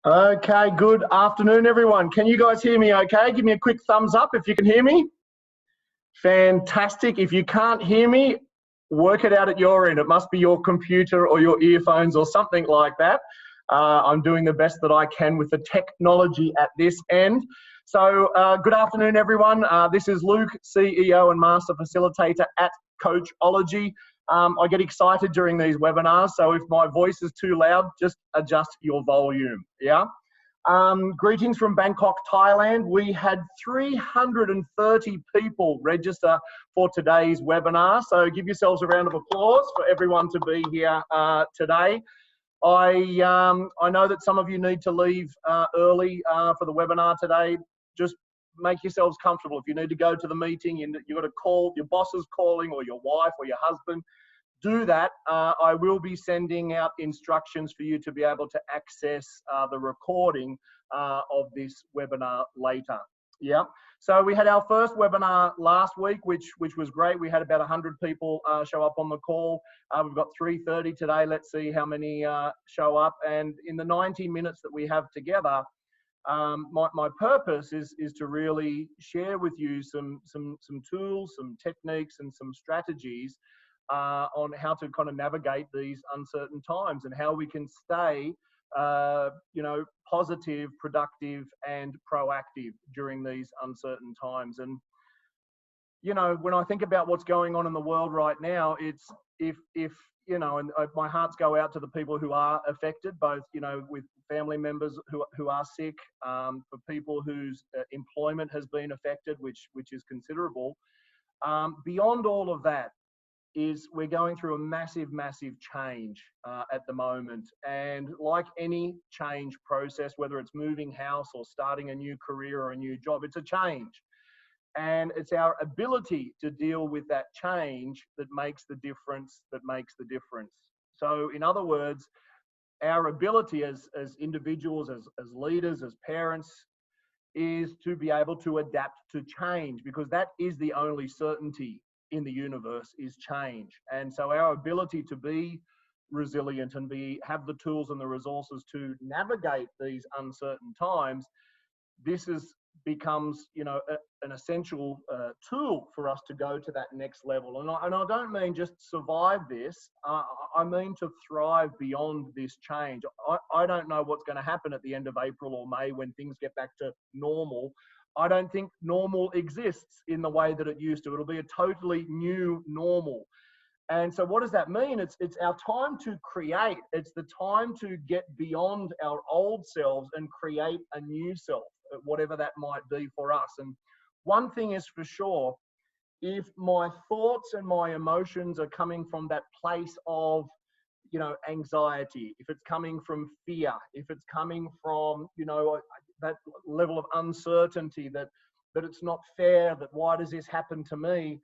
Okay, good afternoon, everyone. Can you guys hear me okay? Give me a quick thumbs up if you can hear me. Fantastic. If you can't hear me, work it out at your end. It must be your computer or your earphones or something like that. I'm doing the best that I can with the technology at this end. So good afternoon, everyone. This is Luke, CEO and Master Facilitator at Coachology. I get excited during these webinars, so if my voice is too loud, just adjust your volume, yeah? Greetings from Bangkok, Thailand. We had 330 people register for today's webinar, so give yourselves a round of applause for everyone to be here today. I know that some of you need to leave early for the webinar today. Just make yourselves comfortable. If you need to go to the meeting, you've got to call, your boss is calling, or your wife or your husband, do that. I will be sending out instructions for you to be able to access the recording of this webinar later. Yeah. So we had our first webinar last week, which was great. We had about 100 people show up on the call. We've got 330 today. Let's see how many show up. And in the 90 minutes that we have together, my purpose is to really share with you some tools, some techniques, and some strategies on how to kind of navigate these uncertain times and how we can stay, positive, productive, and proactive during these uncertain times. And when I think about what's going on in the world right now, it's and my hearts go out to the people who are affected, both with family members who are sick, for people whose employment has been affected, which is considerable. Beyond all of that is we're going through a massive change at the moment, and like any change process, whether it's moving house or starting a new career or a new job, it's a change. And it's our ability to deal with that change that makes the difference, So in other words, our ability as individuals, as leaders, as parents, is to be able to adapt to change, because that is the only certainty in the universe, is change. And so our ability to be resilient and have the tools and the resources to navigate these uncertain times, this becomes an essential tool for us to go to that next level. And I don't mean just survive this, I mean to thrive beyond this change. I don't know what's going to happen at the end of April or May when things get back to normal. I don't think normal exists in the way that it used to. It'll be a totally new normal. And so what does that mean? It's our time to create. It's the time to get beyond our old selves and create a new self, whatever that might be for us. And one thing is for sure, if my thoughts and my emotions are coming from that place of anxiety, if it's coming from fear, if it's coming from that level of uncertainty, that it's not fair, that why does this happen to me,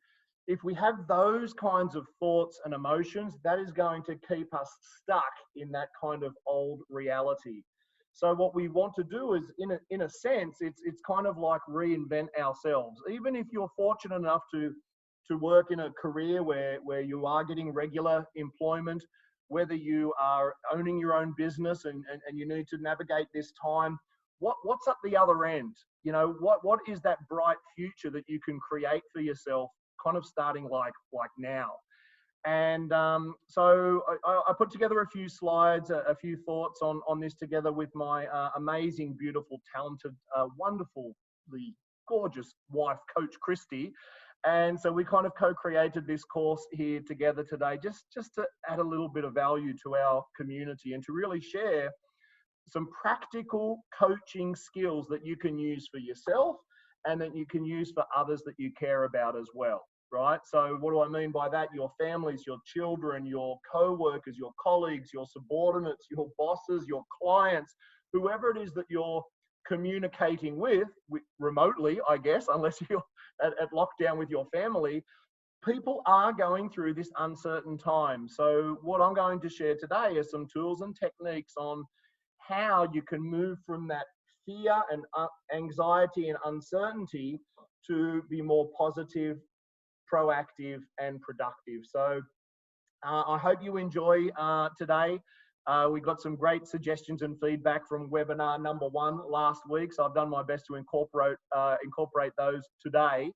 if we have those kinds of thoughts and emotions, that is going to keep us stuck in that kind of old reality. So what we want to do is, in a sense, it's kind of like reinvent ourselves. Even if you're fortunate enough to work in a career where you are getting regular employment, whether you are owning your own business and you need to navigate this time, what's at the other end? What is that bright future that you can create for yourself, kind of starting like now? And so I put together a few slides, a few thoughts on this together with my amazing, beautiful, talented, wonderfully gorgeous wife, Coach Christy. And so we kind of co-created this course here together today, just to add a little bit of value to our community and to really share some practical coaching skills that you can use for yourself and that you can use for others that you care about as well. Right? So what do I mean by that? Your families, your children, your co-workers, your colleagues, your subordinates, your bosses, your clients, whoever it is that you're communicating with remotely, I guess, unless you're at lockdown with your family, people are going through this uncertain time. So what I'm going to share today is some tools and techniques on how you can move from that fear and anxiety and uncertainty to be more positive, proactive, and productive. So I hope you enjoy today. We got some great suggestions and feedback from webinar number 1 last week, so I've done my best to incorporate those today.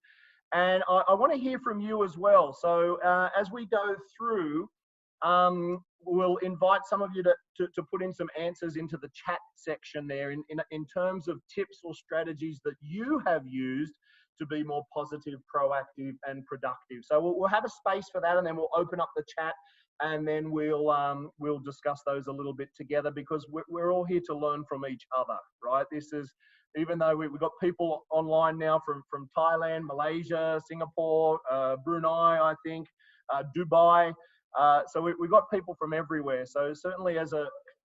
And I want to hear from you as well. So as we go through, we'll invite some of you to put in some answers into the chat section there in terms of tips or strategies that you have used to be more positive, proactive, and productive. So we'll have a space for that, and then we'll open up the chat, and then we'll discuss those a little bit together, because we're all here to learn from each other, right? This is, even though we've got people online now from Thailand, Malaysia, Singapore, Brunei, I think, Dubai. So we've got people from everywhere. So certainly as a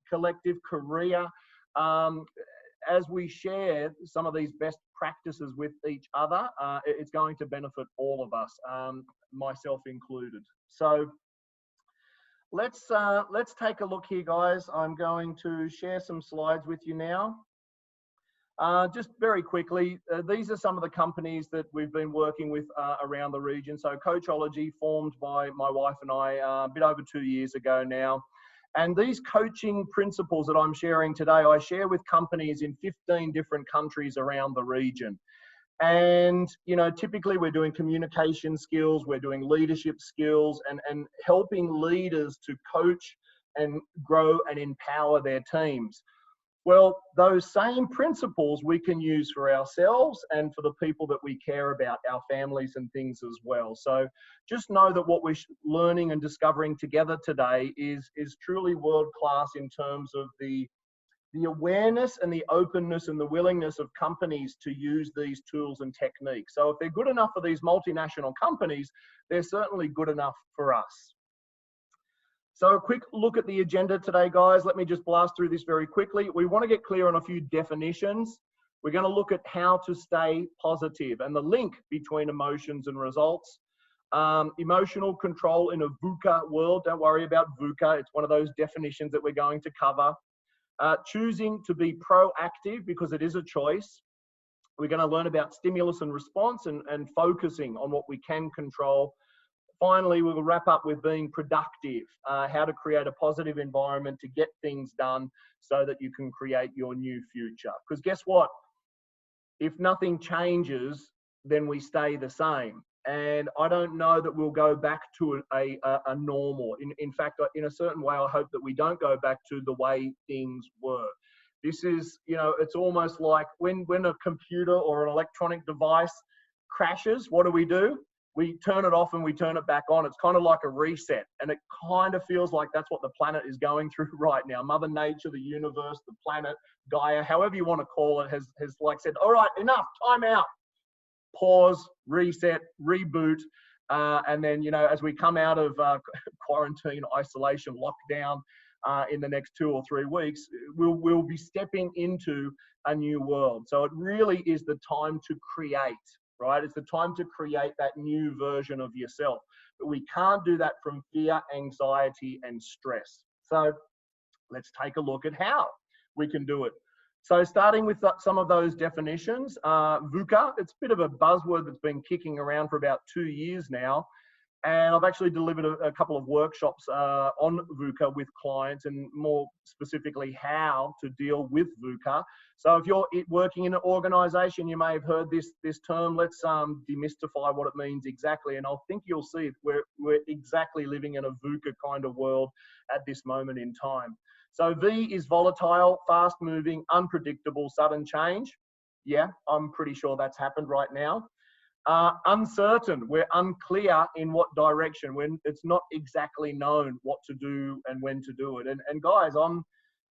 collective Korea, as we share some of these best practices with each other, it's going to benefit all of us, myself included. So let's take a look here, guys. I'm going to share some slides with you now. Just very quickly, these are some of the companies that we've been working with around the region. So Coachology, formed by my wife and I a bit over 2 years ago now. And these coaching principles that I'm sharing today, I share with companies in 15 different countries around the region. And, you know, typically we're doing communication skills, we're doing leadership skills, and helping leaders to coach and grow and empower their teams. Well, those same principles we can use for ourselves and for the people that we care about, our families and things as well. So just know that what we're learning and discovering together today is truly world-class in terms of the awareness and the openness and the willingness of companies to use these tools and techniques. So if they're good enough for these multinational companies, they're certainly good enough for us. So a quick look at the agenda today, guys. Let me just blast through this very quickly. We want to get clear on a few definitions. We're going to look at how to stay positive and the link between emotions and results. Emotional control in a VUCA world. Don't worry about VUCA. It's one of those definitions that we're going to cover. Choosing to be proactive, because it is a choice. We're going to learn about stimulus and response and focusing on what we can control. Finally, we will wrap up with being productive, how to create a positive environment to get things done so that you can create your new future. Because guess what? If nothing changes, then we stay the same. And I don't know that we'll go back to a normal. In fact, in a certain way, I hope that we don't go back to the way things were. This is, you know, it's almost like when a computer or an electronic device crashes, what do? We turn it off and we turn it back on. It's kind of like a reset. And it kind of feels like that's what the planet is going through right now. Mother Nature, the universe, the planet, Gaia, however you want to call it, has like said, all right, enough, time out. Pause, reset, reboot. And then, you know, as we come out of quarantine, isolation, lockdown in the next 2 or 3 weeks, we'll be stepping into a new world. So it really is the time to create. Right? It's the time to create that new version of yourself. But we can't do that from fear, anxiety, and stress. So let's take a look at how we can do it. So starting with some of those definitions, VUCA, it's a bit of a buzzword that's been kicking around for about 2 years now. And I've actually delivered a couple of workshops on VUCA with clients, and more specifically how to deal with VUCA. So if you're working in an organization, you may have heard this term. Let's demystify what it means exactly. And I think you'll see we're exactly living in a VUCA kind of world at this moment in time. So V is volatile, fast moving, unpredictable, sudden change. Yeah, I'm pretty sure that's happened right now. Uncertain, we're unclear in what direction, when it's not exactly known what to do and when to do it. And guys, I'm,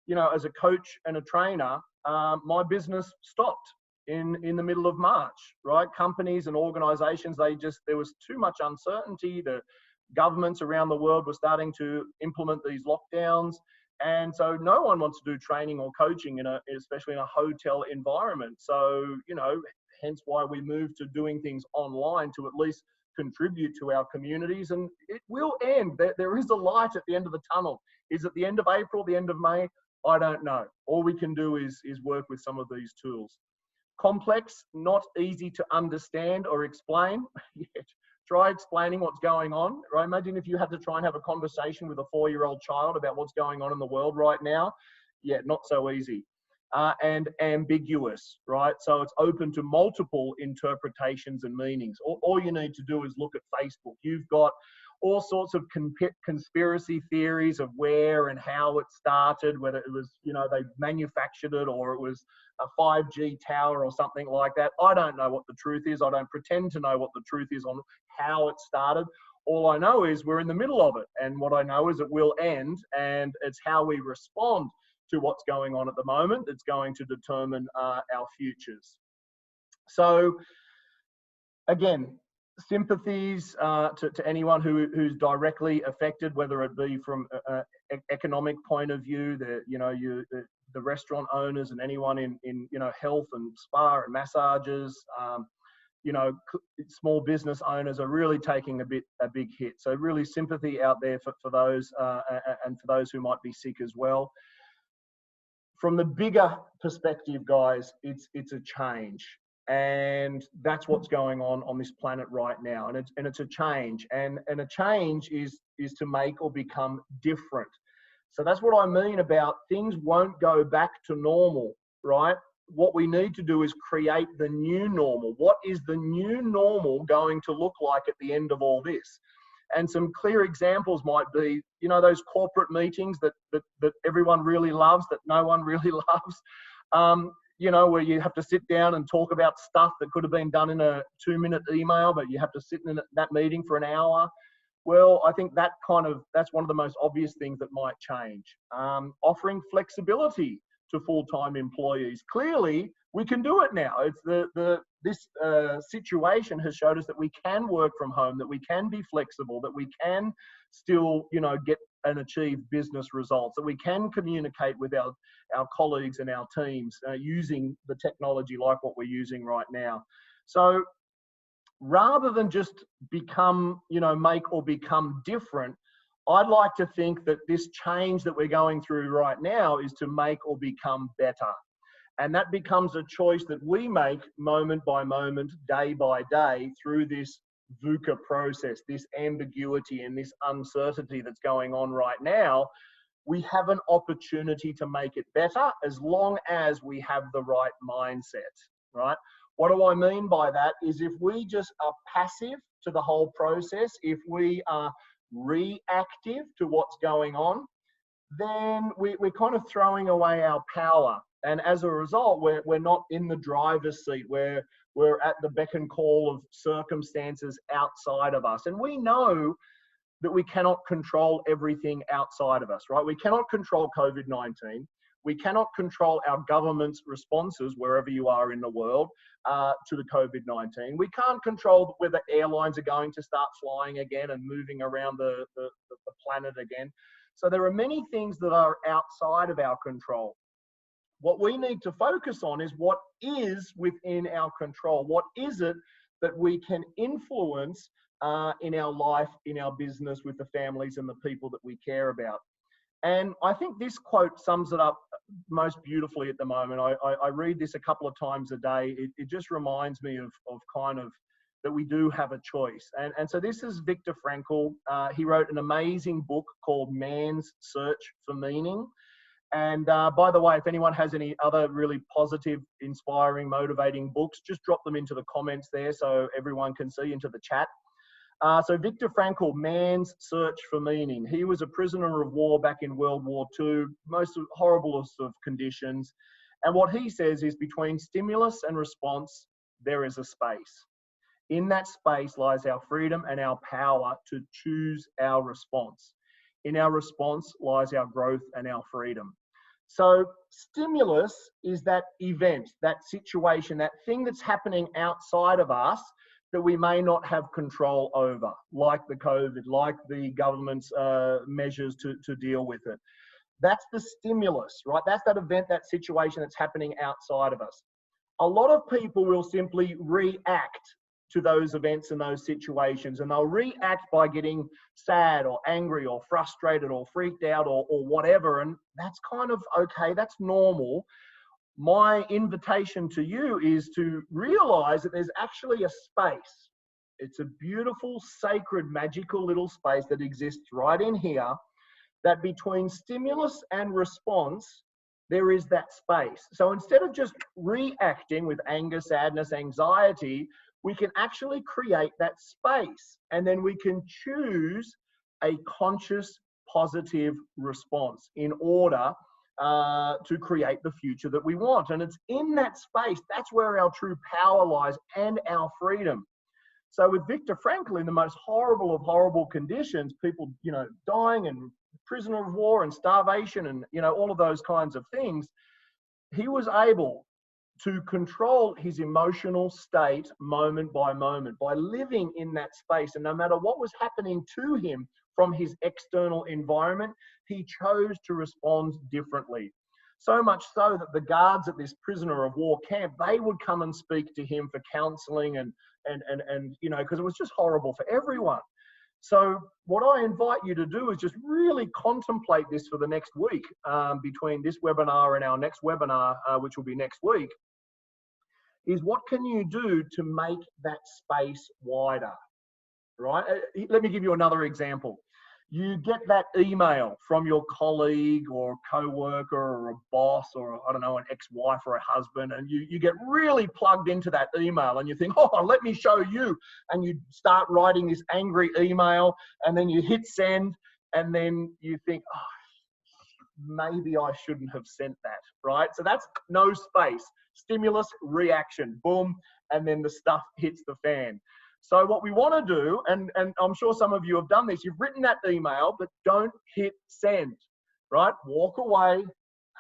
you know, as a coach and a trainer, my business stopped in the middle of March, right? Companies and organizations, there was too much uncertainty. The governments around the world were starting to implement these lockdowns. And so no one wants to do training or coaching, especially in a hotel environment. So, you know, hence why we moved to doing things online to at least contribute to our communities. And it will end. There is a light at the end of the tunnel. Is it the end of April, the end of May? I don't know. All we can do is work with some of these tools. Complex, not easy to understand or explain. try explaining what's going on, right? Imagine if you had to try and have a conversation with a 4-year-old child about what's going on in the world right now. Yeah, not so easy. And ambiguous, right? So it's open to multiple interpretations and meanings. All you need to do is look at Facebook. You've got all sorts of conspiracy theories of where and how it started, whether it was, they manufactured it or it was a 5G tower or something like that. I don't know what the truth is. I don't pretend to know what the truth is on how it started. All I know is we're in the middle of it. And what I know is it will end, and it's how we respond to what's going on at the moment that's going to determine our futures. So again, sympathies to anyone who's directly affected, whether it be from an economic point of view, the restaurant owners and anyone in health and spa and massages, small business owners are really taking a big hit. So really sympathy out there for those and for those who might be sick as well. From the bigger perspective, guys, it's a change, and that's what's going on this planet right now. And it's a change, and a change is to make or become different. So that's what I mean about things won't go back to normal, right? What we need to do is create the new normal. What is the new normal going to look like at the end of all this? And some clear examples might be, those corporate meetings that everyone really loves, that no one really loves, where you have to sit down and talk about stuff that could have been done in a 2-minute email, but you have to sit in that meeting for an hour. Well, I think that's one of the most obvious things that might change. Offering flexibility to full-time employees. Clearly, we can do it now. It's this situation has showed us that we can work from home, that we can be flexible, that we can still, get and achieve business results, that we can communicate with our colleagues and our teams using the technology like what we're using right now. So rather than just become, make or become different, I'd like to think that this change that we're going through right now is to make or become better. And that becomes a choice that we make moment by moment, day by day, through this VUCA process, this ambiguity and this uncertainty that's going on right now. We have an opportunity to make it better as long as we have the right mindset, right? What do I mean by that is if we just are passive to the whole process, if we are reactive to what's going on, then we're kind of throwing away our power. And as a result, we're not in the driver's seat. We're at the beck and call of circumstances outside of us. And we know that we cannot control everything outside of us, right? We cannot control COVID-19. We cannot control our government's responses wherever you are in the world to the COVID-19. We can't control whether airlines are going to start flying again and moving around the planet again. So there are many things that are outside of our control. What we need to focus on is what is within our control. What is it that we can influence in our life, in our business, with the families and the people that we care about? And I think this quote sums it up most beautifully at the moment. I read this a couple of times a day. It just reminds me of kind of that we do have a choice. And so this is Viktor Frankl. He wrote an amazing book called Man's Search for Meaning. And by the way, if anyone has any other really positive, inspiring, motivating books, just drop them into the comments there so everyone can see, into the chat. So Viktor Frankl, Man's Search for Meaning. He was a prisoner of war back in World War II, most horriblest of conditions. And what he says is between stimulus and response, there is a space. In that space lies our freedom and our power to choose our response. In our response lies our growth and our freedom. So stimulus is that event, that situation, that thing that's happening outside of us that we may not have control over, like the COVID, like the government's measures to deal with it. That's the stimulus, right? That's that event, that situation that's happening outside of us. A lot of people will simply react to those events and those situations, and they'll react by getting sad or angry or frustrated or freaked out or whatever, and that's kind of okay, that's normal. My invitation to you is to realize that there's actually a space. It's a beautiful, sacred, magical little space that exists right in here, that between stimulus and response, there is that space. So instead of just reacting with anger, sadness, anxiety, we can actually create that space, and then we can choose a conscious, positive response in order to create the future that we want. And it's in that space, that's where our true power lies and our freedom. So with Viktor Frankl, in the most horrible of horrible conditions, people, dying and prisoner of war and starvation and, all of those kinds of things, he was able to control his emotional state moment by moment by living in that space. And no matter what was happening to him from his external environment, he chose to respond differently. So much so that the guards at this prisoner of war camp, they would come and speak to him for counseling and because it was just horrible for everyone. So what I invite you to do is just really contemplate this for the next week, between this webinar and our next webinar, which will be next week, is what can you do to make that space wider, right? Let me give you another example. You get that email from your colleague or co-worker or a boss or, I don't know, an ex-wife or a husband, and you get really plugged into that email and you think, oh, let me show you. And you start writing this angry email, and then you hit send, and then you think, oh, maybe I shouldn't have sent that, right? So that's no space. Stimulus, reaction, boom, and then the stuff hits the fan. So what we want to do, and I'm sure some of you have done this, you've written that email, but don't hit send, right? Walk away,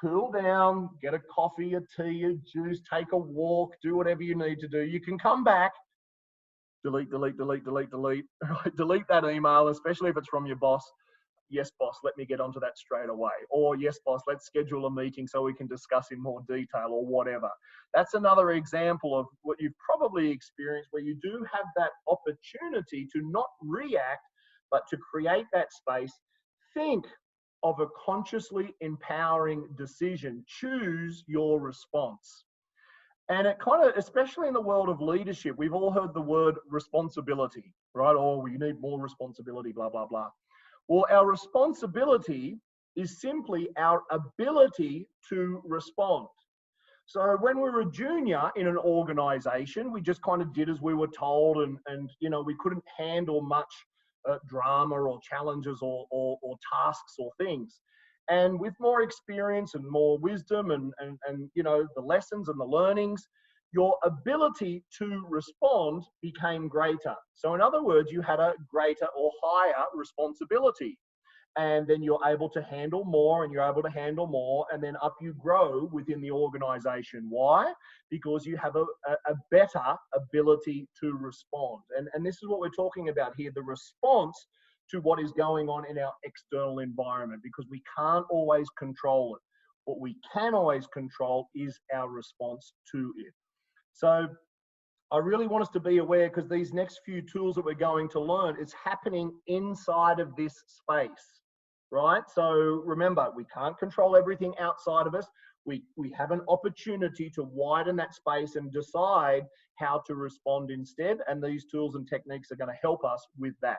cool down, get a coffee, a tea, a juice, take a walk, do whatever you need to do. You can come back, delete, delete, delete, delete, delete, delete that email, especially if it's from your boss. Yes, boss, let me get onto that straight away. Or yes, boss, let's schedule a meeting so we can discuss in more detail, or whatever. That's another example of what you've probably experienced, where you do have that opportunity to not react, but to create that space. Think of a consciously empowering decision. Choose your response. And it kind of, especially in the world of leadership, we've all heard the word responsibility, right? Oh, we need more responsibility, blah, blah, blah. Well, our responsibility is simply our ability to respond. So when we were a junior in an organization, we just kind of did as we were told, and we couldn't handle much drama or challenges or tasks or things. And with more experience and more wisdom and the lessons and the learnings, your ability to respond became greater. So in other words, you had a greater or higher responsibility. And then you're able to handle more, and you're able to handle more, and then up you grow within the organization. Why? Because you have a better ability to respond. And this is what we're talking about here, the response to what is going on in our external environment, because we can't always control it. What we can always control is our response to it. So I really want us to be aware, because these next few tools that we're going to learn is happening inside of this space, right? So remember, we can't control everything outside of us. We have an opportunity to widen that space and decide how to respond instead. And these tools and techniques are going to help us with that.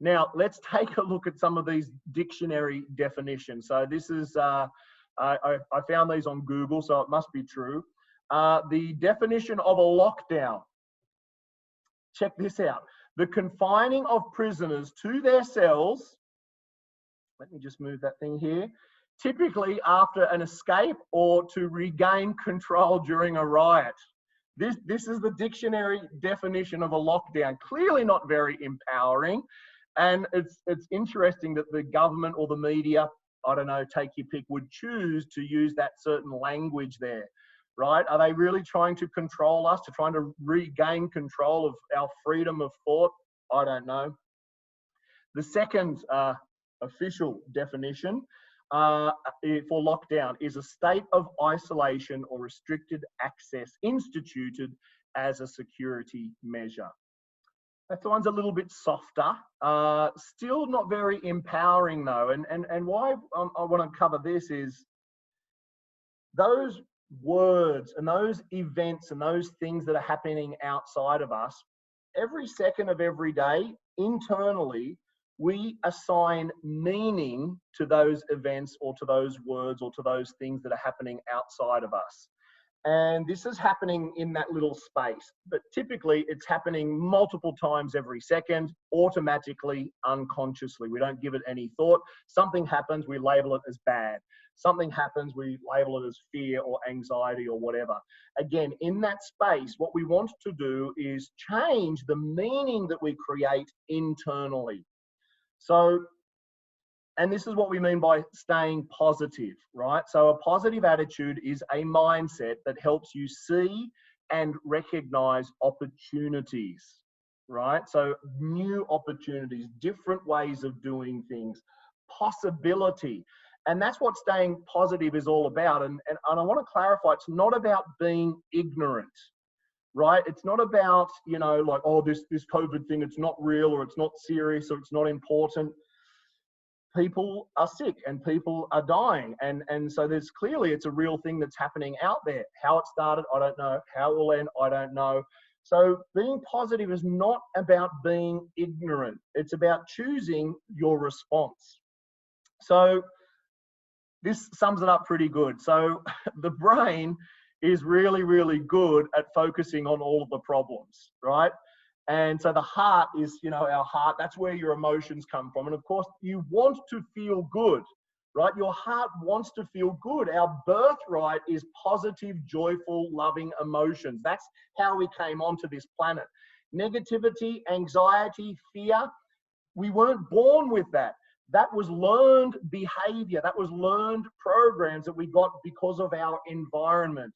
Now, let's take a look at some of these dictionary definitions. So this is, I found these on Google, so it must be true. The definition of a lockdown. Check this out. The confining of prisoners to their cells. Let me just move that thing here. Typically after an escape or to regain control during a riot. This is the dictionary definition of a lockdown. Clearly not very empowering. And it's interesting that the government or the media, I don't know, take your pick, would choose to use that certain language there. Right? Are they really trying to control us, to trying to regain control of our freedom of thought? I don't know. The second official definition for lockdown is a state of isolation or restricted access instituted as a security measure. That one's a little bit softer, still not very empowering though. And why I want to cover this is those words and those events and those things that are happening outside of us every second of every day, internally, we assign meaning to those events or to those words or to those things that are happening outside of us. And this is happening in that little space, but typically it's happening multiple times every second, automatically, unconsciously. We don't give it any thought. Something happens, we label it as bad. Something happens, we label it as fear or anxiety or whatever. Again, in that space, what we want to do is change the meaning that we create internally. So, and this is what we mean by staying positive, right? So a positive attitude is a mindset that helps you see and recognize opportunities, right? So new opportunities, different ways of doing things, possibility. And that's what staying positive is all about. And I want to clarify, it's not about being ignorant, right? It's not about, you know, like, oh, this COVID thing, it's not real or it's not serious or it's not important. People are sick and people are dying. And so there's clearly, it's a real thing that's happening out there. How it started, I don't know. How it will end, I don't know. So being positive is not about being ignorant. It's about choosing your response. So this sums it up pretty good. So the brain is really, really good at focusing on all of the problems, right? And so the heart is, you know, our heart, that's where your emotions come from. And of course, you want to feel good, right? Your heart wants to feel good. Our birthright is positive, joyful, loving emotions. That's how we came onto this planet. Negativity, anxiety, fear, we weren't born with that. That was learned behavior. That was learned programs that we got because of our environment.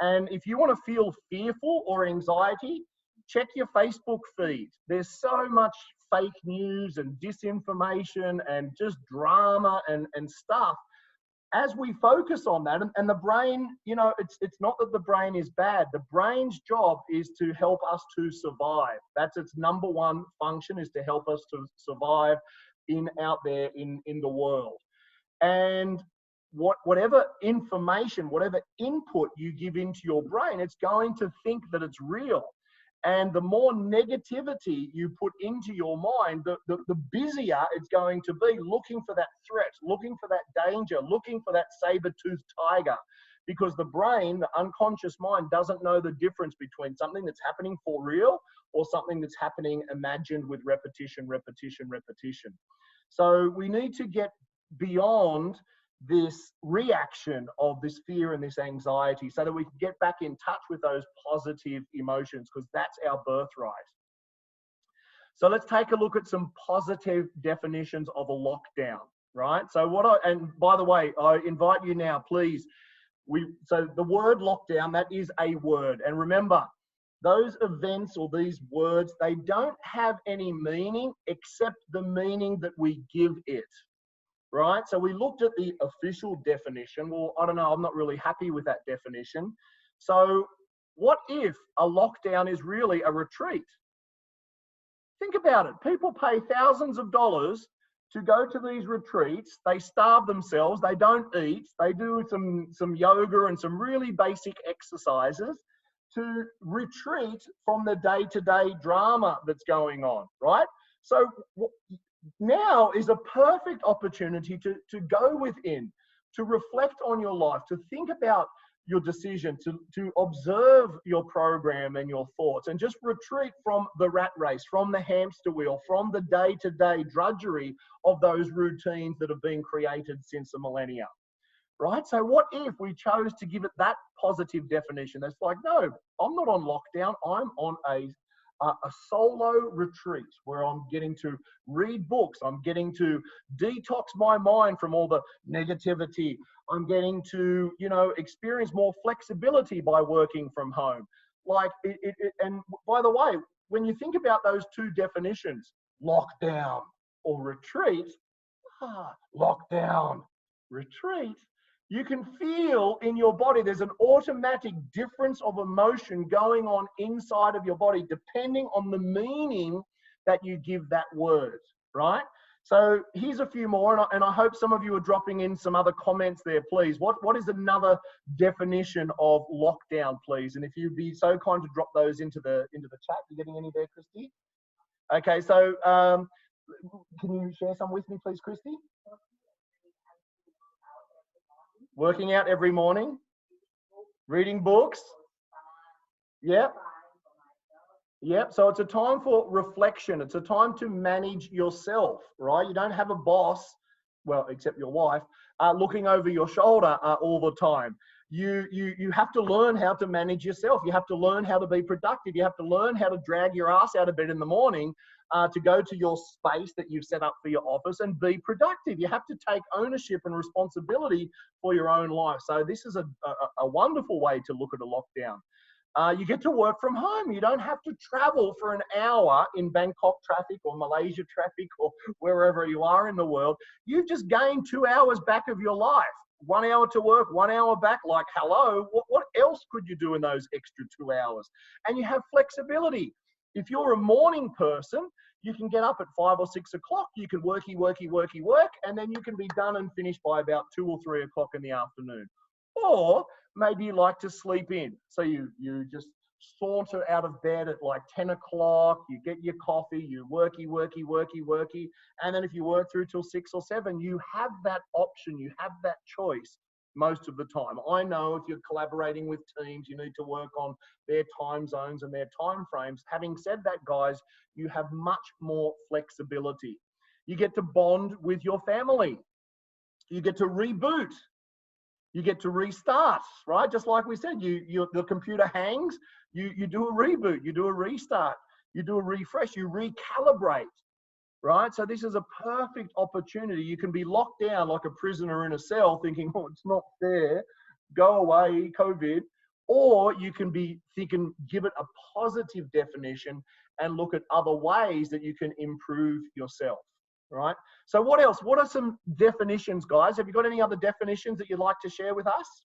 And if you want to feel fearful or anxiety, check your Facebook feed. There's so much fake news and disinformation and just drama and stuff. As we focus on that, and the brain, you know, it's not that the brain is bad. The brain's job is to help us to survive. That's its number one function, is to help us to survive out there in the world. And whatever information, whatever input you give into your brain, it's going to think that it's real. And the more negativity you put into your mind, the busier it's going to be looking for that threat, looking for that danger, looking for that saber-toothed tiger. Because the brain, the unconscious mind, doesn't know the difference between something that's happening for real or something that's happening imagined with repetition, repetition, repetition. So we need to get beyond this reaction of this fear and this anxiety so that we can get back in touch with those positive emotions, because that's our birthright. So let's take a look at some positive definitions of a lockdown, right? So and by the way, I invite you now, please. So the word lockdown, that is a word. And remember, those events or these words, they don't have any meaning except the meaning that we give it. Right? So we looked at the official definition. Well, I don't know, I'm not really happy with that definition. So what if a lockdown is really a retreat? Think about it. People pay thousands of dollars to go to these retreats. They starve themselves. They don't eat. They do some yoga and some really basic exercises to retreat from the day-to-day drama that's going on, right? So now is a perfect opportunity to go within, to reflect on your life, to think about your decision, to observe your program and your thoughts, and just retreat from the rat race, from the hamster wheel, from the day-to-day drudgery of those routines that have been created since the millennia, right? So what if we chose to give it that positive definition? That's like, no, I'm not on lockdown. I'm on a solo retreat where I'm getting to read books. I'm getting to detox my mind from all the negativity. I'm getting to, you know, experience more flexibility by working from home. Like and by the way, when you think about those two definitions, lockdown or retreat, lockdown, retreat, you can feel in your body there's an automatic difference of emotion going on inside of your body depending on the meaning that you give that word, right? So here's a few more, and I hope some of you are dropping in some other comments there, please. What is another definition of lockdown, please? And if you'd be so kind to drop those into the chat. You getting any there, Christy? Okay, so can you share some with me, please, Christy? Working out every morning, reading books. Yep. Yep. So it's a time for reflection. It's a time to manage yourself, right? You don't have a boss, well, except your wife, looking over your shoulder all the time. You have to learn how to manage yourself. You have to learn how to be productive. You have to learn how to drag your ass out of bed in the morning to go to your space that you've set up for your office and be productive. You have to take ownership and responsibility for your own life. So this is a wonderful way to look at a lockdown. You get to work from home. You don't have to travel for an hour in Bangkok traffic or Malaysia traffic or wherever you are in the world. You've just gained 2 hours back of your life. 1 hour to work, 1 hour back. Like, hello, what else could you do in those extra 2 hours? And you have flexibility. If you're a morning person, you can get up at 5 or 6 o'clock. You can work, and then you can be done and finished by about 2 or 3 o'clock in the afternoon. Or maybe you like to sleep in. So you just saunter out of bed at like 10 o'clock, you get your coffee, you worky. And then if you work through till 6 or 7, you have that option, you have that choice most of the time. I know if you're collaborating with teams, you need to work on their time zones and their time frames. Having said that, guys, you have much more flexibility. You get to bond with your family. You get to reboot. You get to restart, right? Just like we said, the computer hangs, you do a reboot, you do a restart, you do a refresh, you recalibrate, right? So this is a perfect opportunity. You can be locked down like a prisoner in a cell thinking, oh, it's not fair, go away, COVID. Or you can give it a positive definition and look at other ways that you can improve yourself. Right. So what else? What are some definitions, guys? Have you got any other definitions that you'd like to share with us?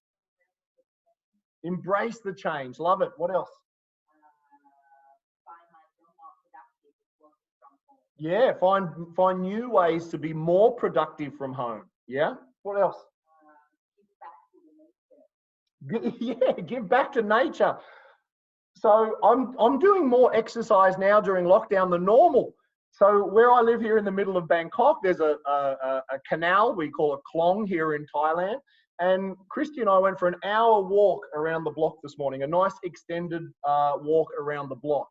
Embrace the change. Love it. What else? Yeah, find new ways to be more productive from home. Yeah. What else? Yeah, give back to nature. So I'm doing more exercise now during lockdown than normal. So where I live here in the middle of Bangkok, there's a canal, we call it Klong here in Thailand. And Christy and I went for an hour walk around the block this morning, a nice extended walk around the block.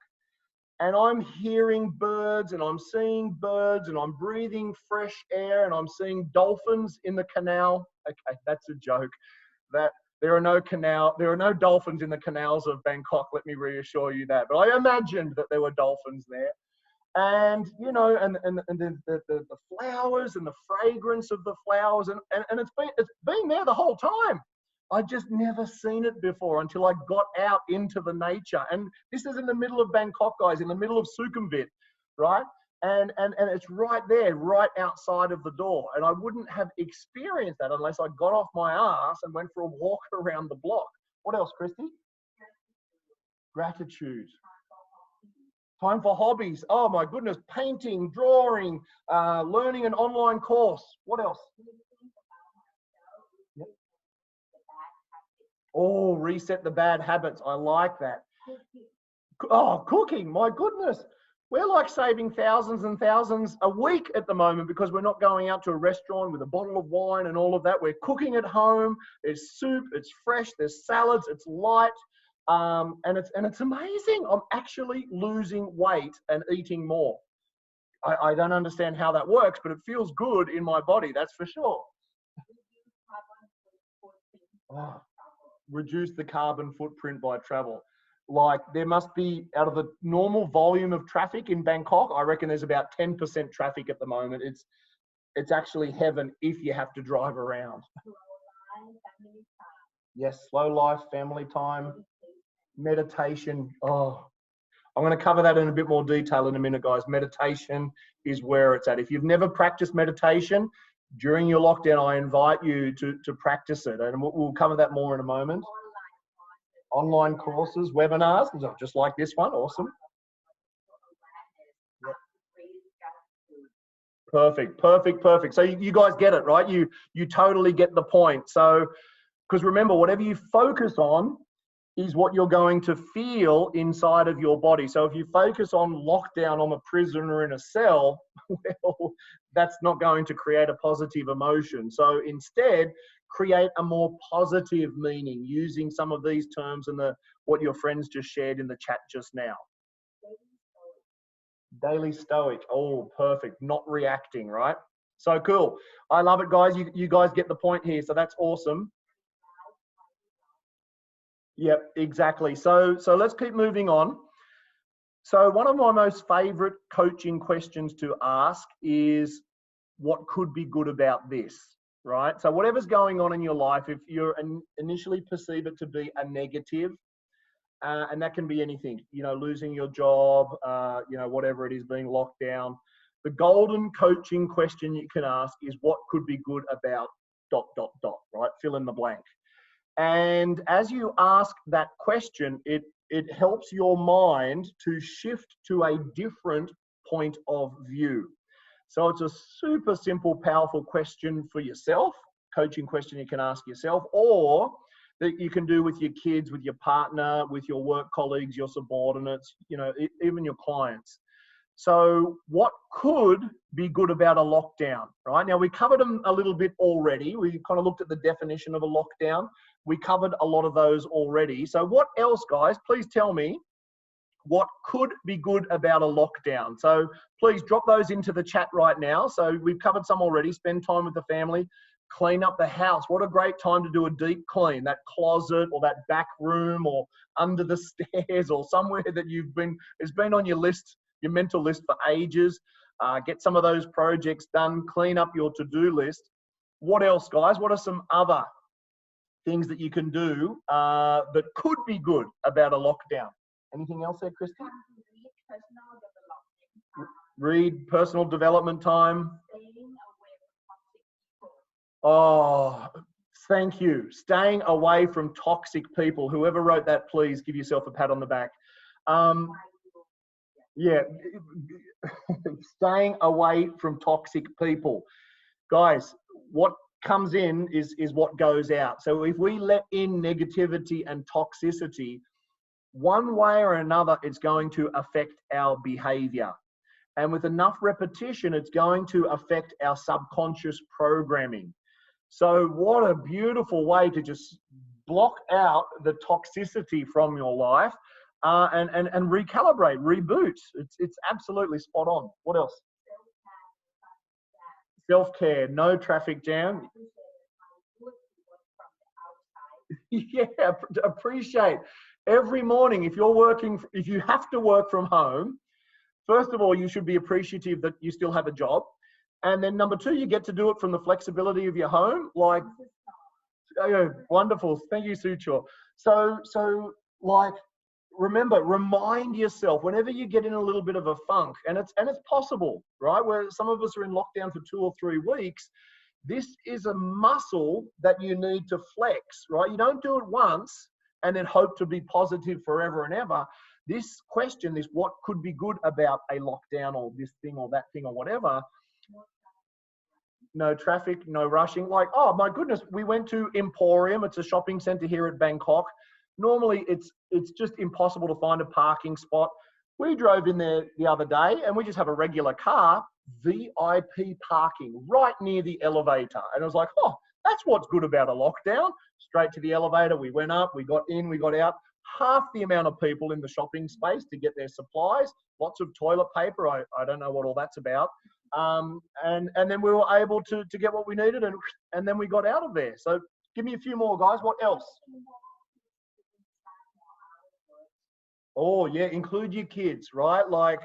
And I'm hearing birds and I'm seeing birds and I'm breathing fresh air and I'm seeing dolphins in the canal. Okay, that's a joke. There are no dolphins in the canals of Bangkok, let me reassure you that. But I imagined that there were dolphins there. And, you know, and the flowers and the fragrance of the flowers, and it's been there the whole time. I just never seen it before until I got out into the nature. And this is in the middle of Bangkok, guys, in the middle of Sukhumvit, right? And it's right there, right outside of the door. And I wouldn't have experienced that unless I got off my ass and went for a walk around the block. What else, Christy? Gratitude. Time for hobbies. Oh my goodness, painting, drawing, learning an online course. What else? Yep. Oh, reset the bad habits. I like that. Oh, cooking. My goodness. We're like saving thousands and thousands a week at the moment because we're not going out to a restaurant with a bottle of wine and all of that. We're cooking at home. There's soup. It's fresh. There's salads. It's light. And it's amazing. I'm actually losing weight and eating more. I don't understand how that works, but it feels good in my body. That's for sure. Oh, reduce the carbon footprint by travel. Like there must be, out of the normal volume of traffic in Bangkok, I reckon there's about 10% traffic at the moment. It's actually heaven if you have to drive around. Yes, slow life, family time, meditation. Oh, I'm going to cover that in a bit more detail in a minute, guys. Meditation is where it's at. If you've never practiced meditation, during your lockdown, I invite you to practice it. And we'll cover that more in a moment. Online courses, webinars, just like this one. Awesome. Yep. Perfect, perfect, perfect. So you guys get it, right? You totally get the point. So, because remember, whatever you focus on is what you're going to feel inside of your body. So if you focus on lockdown on a prisoner in a cell, well, that's not going to create a positive emotion. So instead, create a more positive meaning using some of these terms and what your friends just shared in the chat just now. Daily stoic. Oh, perfect. Not reacting, right? So cool. I love it, guys. You guys get the point here. So that's awesome. Yep, exactly. So let's keep moving on. So one of my most favorite coaching questions to ask is, what could be good about this, right? So whatever's going on in your life, if you initially perceive it to be a negative, and that can be anything, losing your job, whatever it is, being locked down. The golden coaching question you can ask is, what could be good about ... right? Fill in the blank. And as you ask that question, it helps your mind to shift to a different point of view. So it's a super simple, powerful question for yourself, coaching question you can ask yourself, or that you can do with your kids, with your partner, with your work colleagues, your subordinates, even your clients. So what could be good about a lockdown, right? Now, we covered them a little bit already. We kind of looked at the definition of a lockdown. We covered a lot of those already. So what else, guys? Please tell me what could be good about a lockdown. So please drop those into the chat right now. So we've covered some already. Spend time with the family. Clean up the house. What a great time to do a deep clean. That closet or that back room or under the stairs or somewhere that it's been on your list, your mental list for ages. Get some of those projects done. Clean up your to-do list. What else, guys? What are some other things that you can do that could be good about a lockdown? Anything else there, Christy? Read personal development time. Oh, thank you. Staying away from toxic people. Whoever wrote that, please give yourself a pat on the back. Yeah, staying away from toxic people. Guys, what comes in is what goes out. So if we let in negativity and toxicity, one way or another, it's going to affect our behavior. And with enough repetition, it's going to affect our subconscious programming. So what a beautiful way to just block out the toxicity from your life and recalibrate, reboot. It's absolutely spot on. What else? Self-care, no traffic jam. Yeah, appreciate every morning. If you have to work from home, first of all, you should be appreciative that you still have a job. And then number two, you get to do it from the flexibility of your home. Like, oh, wonderful. Thank you, Sucho. So remember, remind yourself whenever you get in a little bit of a funk, and it's possible, right? Where some of us are in lockdown for 2 or 3 weeks. This is a muscle that you need to flex, right? You don't do it once and then hope to be positive forever and ever. This question, this what could be good about a lockdown or this thing or that thing or whatever. No traffic, no rushing. Like, oh my goodness, we went to Emporium. It's a shopping center here at Bangkok. Normally it's just impossible to find a parking spot. We drove in there the other day and we just have a regular car, VIP parking right near the elevator. And I was like, oh, that's what's good about a lockdown. Straight to the elevator. We went up, we got in, we got out. Half the amount of people in the shopping space to get their supplies, lots of toilet paper. I don't know what all that's about. And then we were able to get what we needed and then we got out of there. So give me a few more, guys. What else? Oh yeah, include your kids, right? Like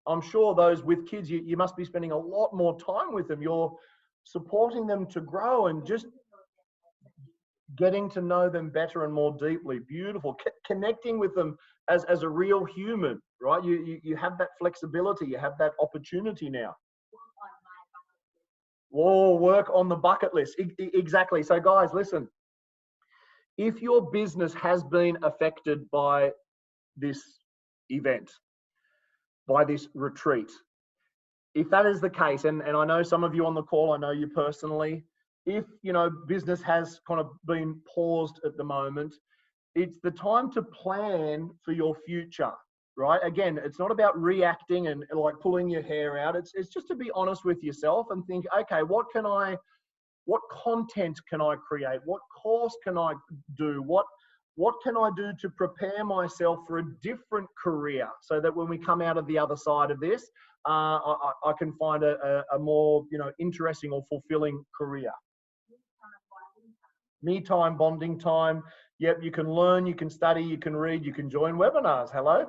I'm sure those with kids, you must be spending a lot more time with them. You're supporting them to grow and just getting to know them better and more deeply. Beautiful. Connecting with them as a real human, right? You have that flexibility. You have that opportunity now. Whoa, work on the bucket list. Exactly. So guys, listen, if your business has been affected by this event, by this retreat, if that is the case, and I know some of you on the call, I know you personally, if, you know, business has kind of been paused at the moment, it's the time to plan for your future, right? Again, it's not about reacting and like pulling your hair out. It's just to be honest with yourself and think, okay, what content can I create? What course can I do? What can I do to prepare myself for a different career so that when we come out of the other side of this, I can find a more, you know, interesting or fulfilling career. Me time, bonding time. Yep, you can learn, you can study, you can read, you can join webinars. Hello?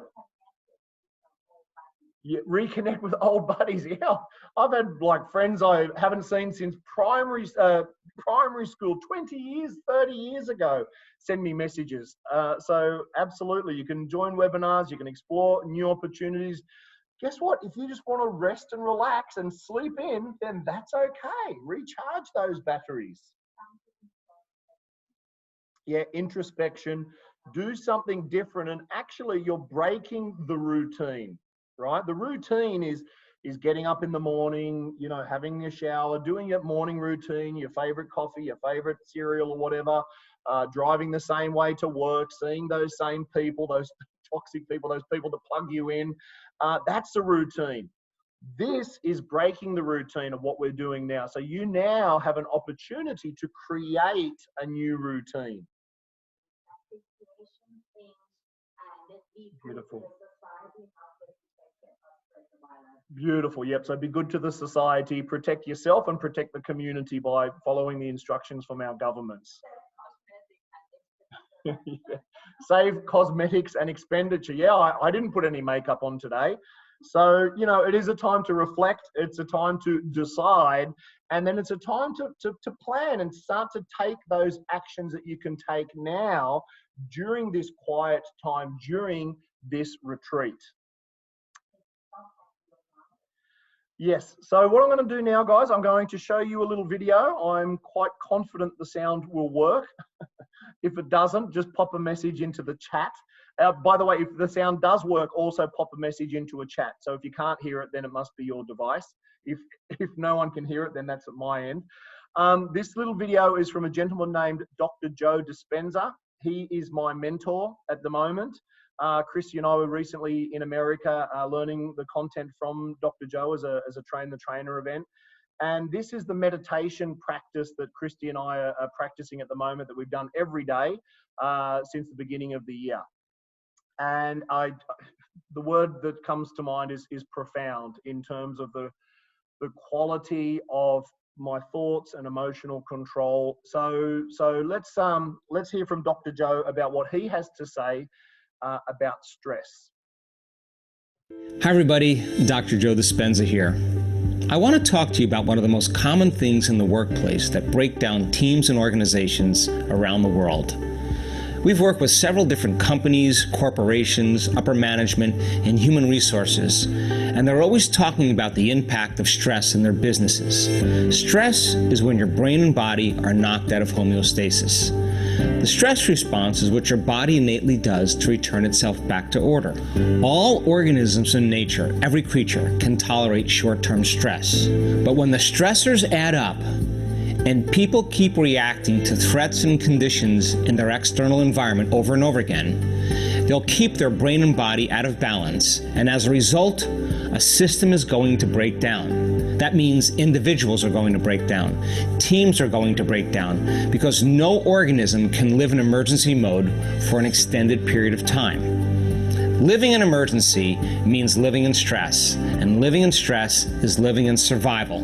You reconnect with old buddies. Yeah, I've had like friends I haven't seen since primary school, 20 years, 30 years ago, send me messages. So absolutely, you can join webinars, you can explore new opportunities. Guess what? If you just want to rest and relax and sleep in, then that's okay. Recharge those batteries. Yeah, introspection, do something different, and actually you're breaking the routine, right? The routine is getting up in the morning, you know, having a shower, doing your morning routine, your favorite coffee, your favorite cereal or whatever, driving the same way to work, seeing those same people, those toxic people, those people that plug you in. That's the routine. This is breaking the routine of what we're doing now. So you now have an opportunity to create a new routine. Beautiful. Beautiful. Yep. So be good to the society, protect yourself and protect the community by following the instructions from our governments. Yeah. Save cosmetics and expenditure. Yeah, I didn't put any makeup on today. So, you know, it is a time to reflect. It's a time to decide. And then it's a time to plan and start to take those actions that you can take now during this quiet time, during this retreat. Yes, so what I'm going to do now, guys, I'm going to show you a little video. I'm quite confident the sound will work. If it doesn't, just pop a message into the chat. By the way, if the sound does work, also pop a message into a chat. So if you can't hear it, then it must be your device. If no one can hear it, then that's at my end. This little video is from a gentleman named Dr. Joe Dispenza. He is my mentor at the moment. Christy and I were recently in America learning the content from Dr. Joe as a Train the Trainer event. And this is the meditation practice that Christy and I are practicing at the moment, that we've done every day since the beginning of the year. And the word that comes to mind is profound in terms of the quality of my thoughts and emotional control. So let's hear from Dr. Joe about what he has to say about stress. Hi everybody, Dr. Joe Dispenza here. I want to talk to you about one of the most common things in the workplace that break down teams and organizations around the world. We've worked with several different companies, corporations, upper management, and human resources, and they're always talking about the impact of stress in their businesses. Stress is when your brain and body are knocked out of homeostasis. The stress response is what your body innately does to return itself back to order. All organisms in nature, every creature, can tolerate short-term stress. But when the stressors add up, and people keep reacting to threats and conditions in their external environment over and over again, they'll keep their brain and body out of balance, and as a result, a system is going to break down. That means individuals are going to break down, teams are going to break down, because no organism can live in emergency mode for an extended period of time. Living in emergency means living in stress, and living in stress is living in survival.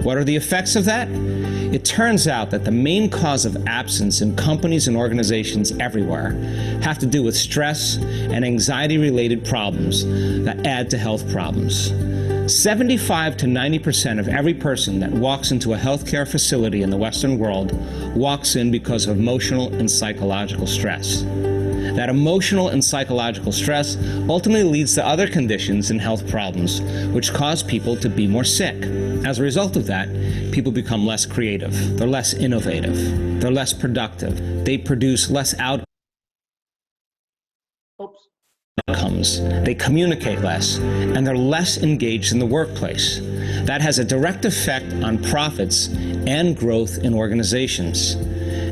What are the effects of that? It turns out that the main cause of absence in companies and organizations everywhere have to do with stress and anxiety-related problems that add to health problems. 75 to 90% of every person that walks into a healthcare facility in the Western world walks in because of emotional and psychological stress. That emotional and psychological stress ultimately leads to other conditions and health problems, which cause people to be more sick. As a result of that, people become less creative, they're less innovative, they're less productive, they produce less outcomes, they communicate less, and they're less engaged in the workplace. That has a direct effect on profits and growth in organizations.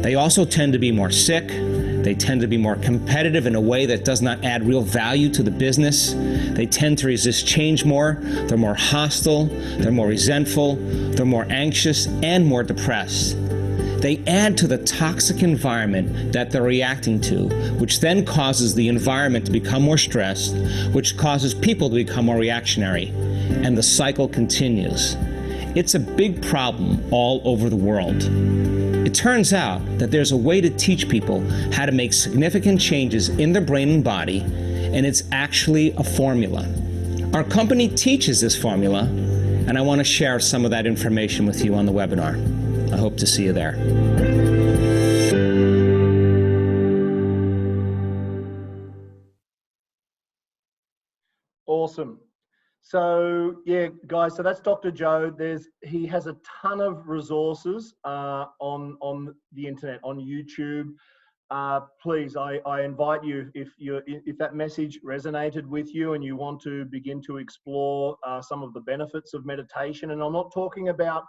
They also tend to be more sick. They tend to be more competitive in a way that does not add real value to the business. They tend to resist change more. They're more hostile. They're more resentful. They're more anxious and more depressed. They add to the toxic environment that they're reacting to, which then causes the environment to become more stressed, which causes people to become more reactionary, and the cycle continues. It's a big problem all over the world. It turns out that there's a way to teach people how to make significant changes in their brain and body, and it's actually a formula. Our company teaches this formula, and I want to share some of that information with you on the webinar. I hope to see you there. Awesome. So yeah, guys, so that's Dr. Joe. He has a ton of resources on the internet, on YouTube. Please, I invite you, if that message resonated with you and you want to begin to explore some of the benefits of meditation, and I'm not talking about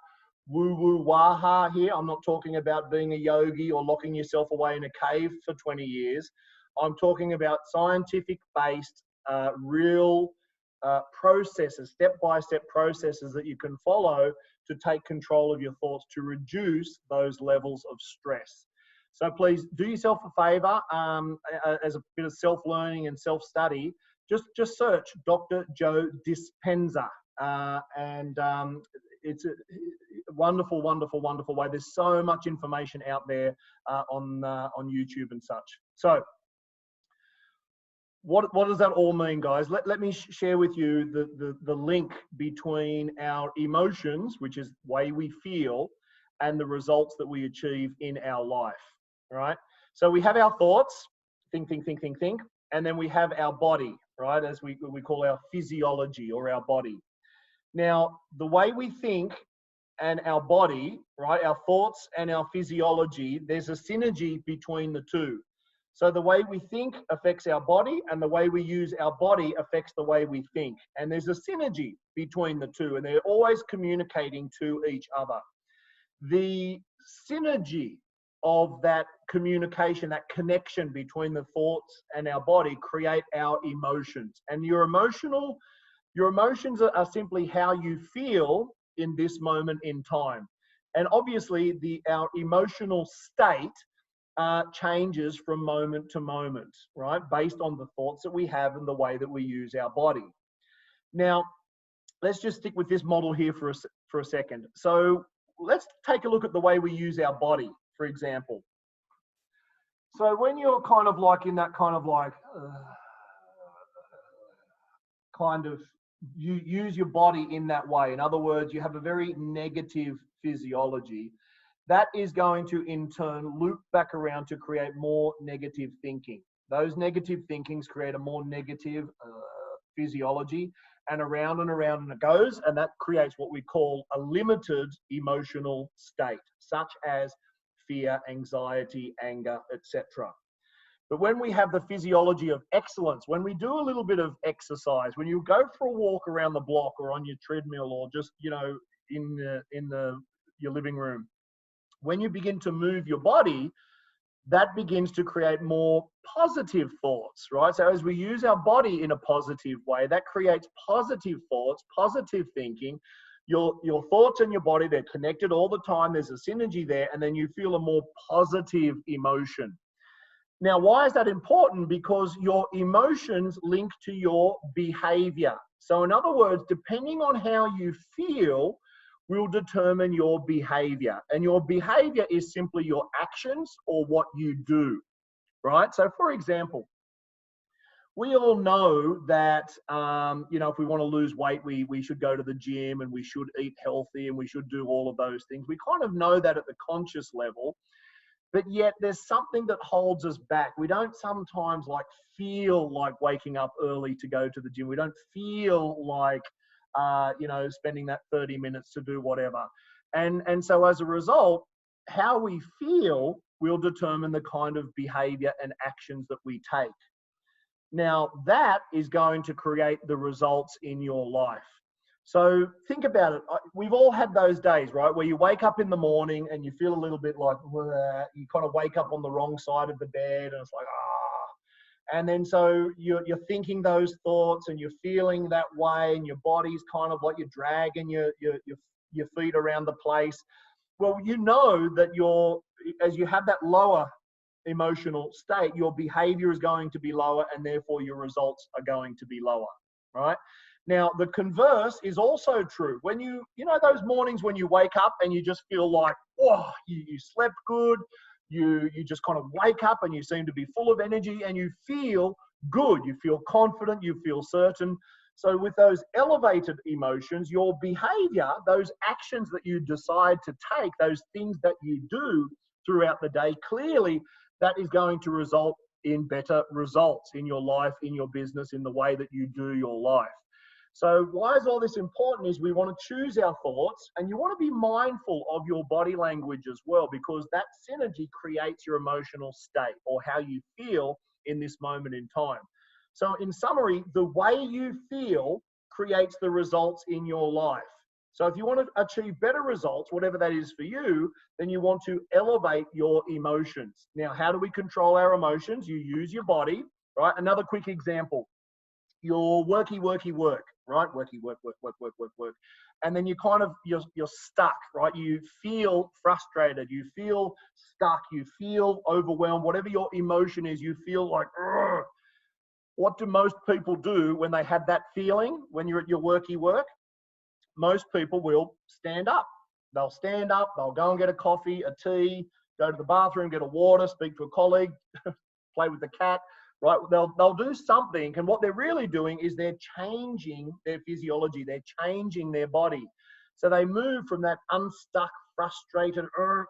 woo-woo waha here. I'm not talking about being a yogi or locking yourself away in a cave for 20 years. I'm talking about scientific-based, real processes, step-by-step processes that you can follow to take control of your thoughts, to reduce those levels of stress. So please do yourself a favor, as a bit of self-learning and self-study, just search Dr. Joe Dispenza, and it's a wonderful, wonderful, wonderful way. There's so much information out there on YouTube and such. So what does that all mean, guys? Let me share with you the link between our emotions, which is the way we feel, and the results that we achieve in our life, right? So we have our thoughts, think, and then we have our body, right, as we call our physiology, or our body. Now, the way we think and our body, right, our thoughts and our physiology, there's a synergy between the two. So the way we think affects our body, and the way we use our body affects the way we think. And there's a synergy between the two, and they're always communicating to each other. The synergy of that communication, that connection between the thoughts and our body, create our emotions. And your emotions are simply how you feel in this moment in time. And obviously our emotional state changes from moment to moment, right? Based on the thoughts that we have and the way that we use our body. Now, let's just stick with this model here for a second. So let's take a look at the way we use our body, for example. So when you're kind of like in that kind of like, you use your body in that way. In other words, you have a very negative physiology. That is going to in turn loop back around to create more negative thinking. Those negative thinkings create a more negative physiology, and around it goes, and that creates what we call a limited emotional state, such as fear, anxiety, anger, etc. But when we have the physiology of excellence, when we do a little bit of exercise, when you go for a walk around the block or on your treadmill, or just, you know, in your living room, when you begin to move your body, that begins to create more positive thoughts, right? So as we use our body in a positive way, that creates positive thoughts, positive thinking. Your thoughts and your body, they're connected all the time. There's a synergy there, and then you feel a more positive emotion. Now, why is that important? Because your emotions link to your behavior. So in other words, depending on how you feel will determine your behavior. And your behavior is simply your actions or what you do, right? So for example, we all know that, you know, if we want to lose weight, we should go to the gym, and we should eat healthy, and we should do all of those things. We kind of know that at the conscious level, but yet there's something that holds us back. We don't sometimes like feel like waking up early to go to the gym. We don't feel like, you know, spending that 30 minutes to do whatever. And so as a result, how we feel will determine the kind of behavior and actions that we take. Now, that is going to create the results in your life. So think about it. We've all had those days, right, where you wake up in the morning and you feel a little bit like, you kind of wake up on the wrong side of the bed and it's like, and then so you're thinking those thoughts and you're feeling that way and your body's kind of like you're dragging your feet around the place. Well, you know that as you have that lower emotional state, your behavior is going to be lower and therefore your results are going to be lower, right? Now, the converse is also true. When you know, those mornings when you wake up and you just feel like, oh, you slept good, you just kind of wake up and you seem to be full of energy and you feel good, you feel confident, you feel certain. So with those elevated emotions, your behavior, those actions that you decide to take, those things that you do throughout the day, clearly that is going to result in better results in your life, in your business, in the way that you do your life. So why is all this important is we want to choose our thoughts, and you want to be mindful of your body language as well, because that synergy creates your emotional state or how you feel in this moment in time. So in summary, the way you feel creates the results in your life. So if you want to achieve better results, whatever that is for you, then you want to elevate your emotions. Now, how do we control our emotions? You use your body, right? Another quick example. Your work, right? Work. And then you're stuck, right? You feel frustrated, you feel stuck, you feel overwhelmed, whatever your emotion is, you feel like, ugh. What do most people do when they have that feeling, when you're at your work? Most people will stand up. They'll stand up, they'll go and get a coffee, a tea, go to the bathroom, get a water, speak to a colleague, play with the cat, right? They'll do something, and what they're really doing is they're changing their physiology, they're changing their body. So they move from that unstuck, frustrated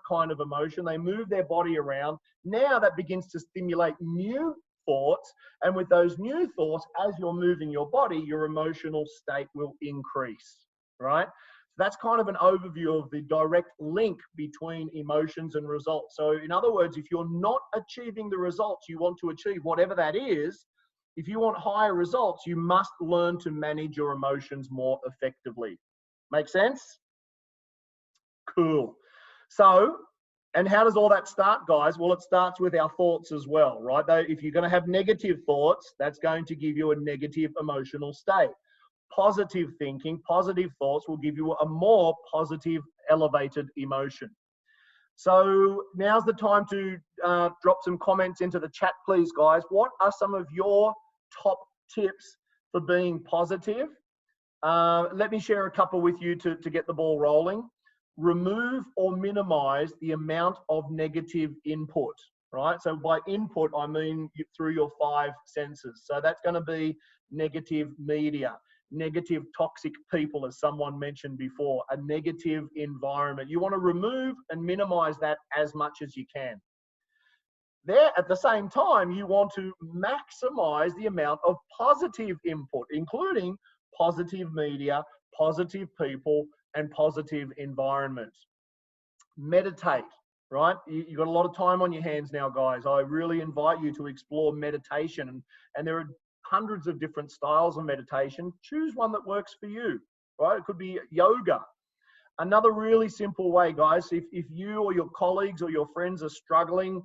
kind of emotion, they move their body around. Now that begins to stimulate new thoughts, and with those new thoughts, as you're moving your body, your emotional state will increase, right? So that's kind of an overview of the direct link between emotions and results. So in other words, if you're not achieving the results you want to achieve, whatever that is, if you want higher results, you must learn to manage your emotions more effectively. Make sense? Cool. So, and how does all that start, guys? Well, it starts with our thoughts as well, right? If you're going to have negative thoughts, that's going to give you a negative emotional state. Positive thinking, positive thoughts will give you a more positive, elevated emotion. So now's the time to drop some comments into the chat, please, guys. What are some of your top tips for being positive? Let me share a couple with you to get the ball rolling. Remove or minimize the amount of negative input, right? So by input, I mean through your 5 senses. So that's going to be negative media, negative toxic people, as someone mentioned before, a negative environment. You want to remove and minimize that as much as you can. There, at the same time, you want to maximize the amount of positive input, including positive media, positive people, and positive environment. Meditate, right? You've got a lot of time on your hands now, guys. I really invite you to explore meditation, and there are hundreds of different styles of meditation. Choose one that works for you, right? It could be yoga. Another really simple way, guys, if you or your colleagues or your friends are struggling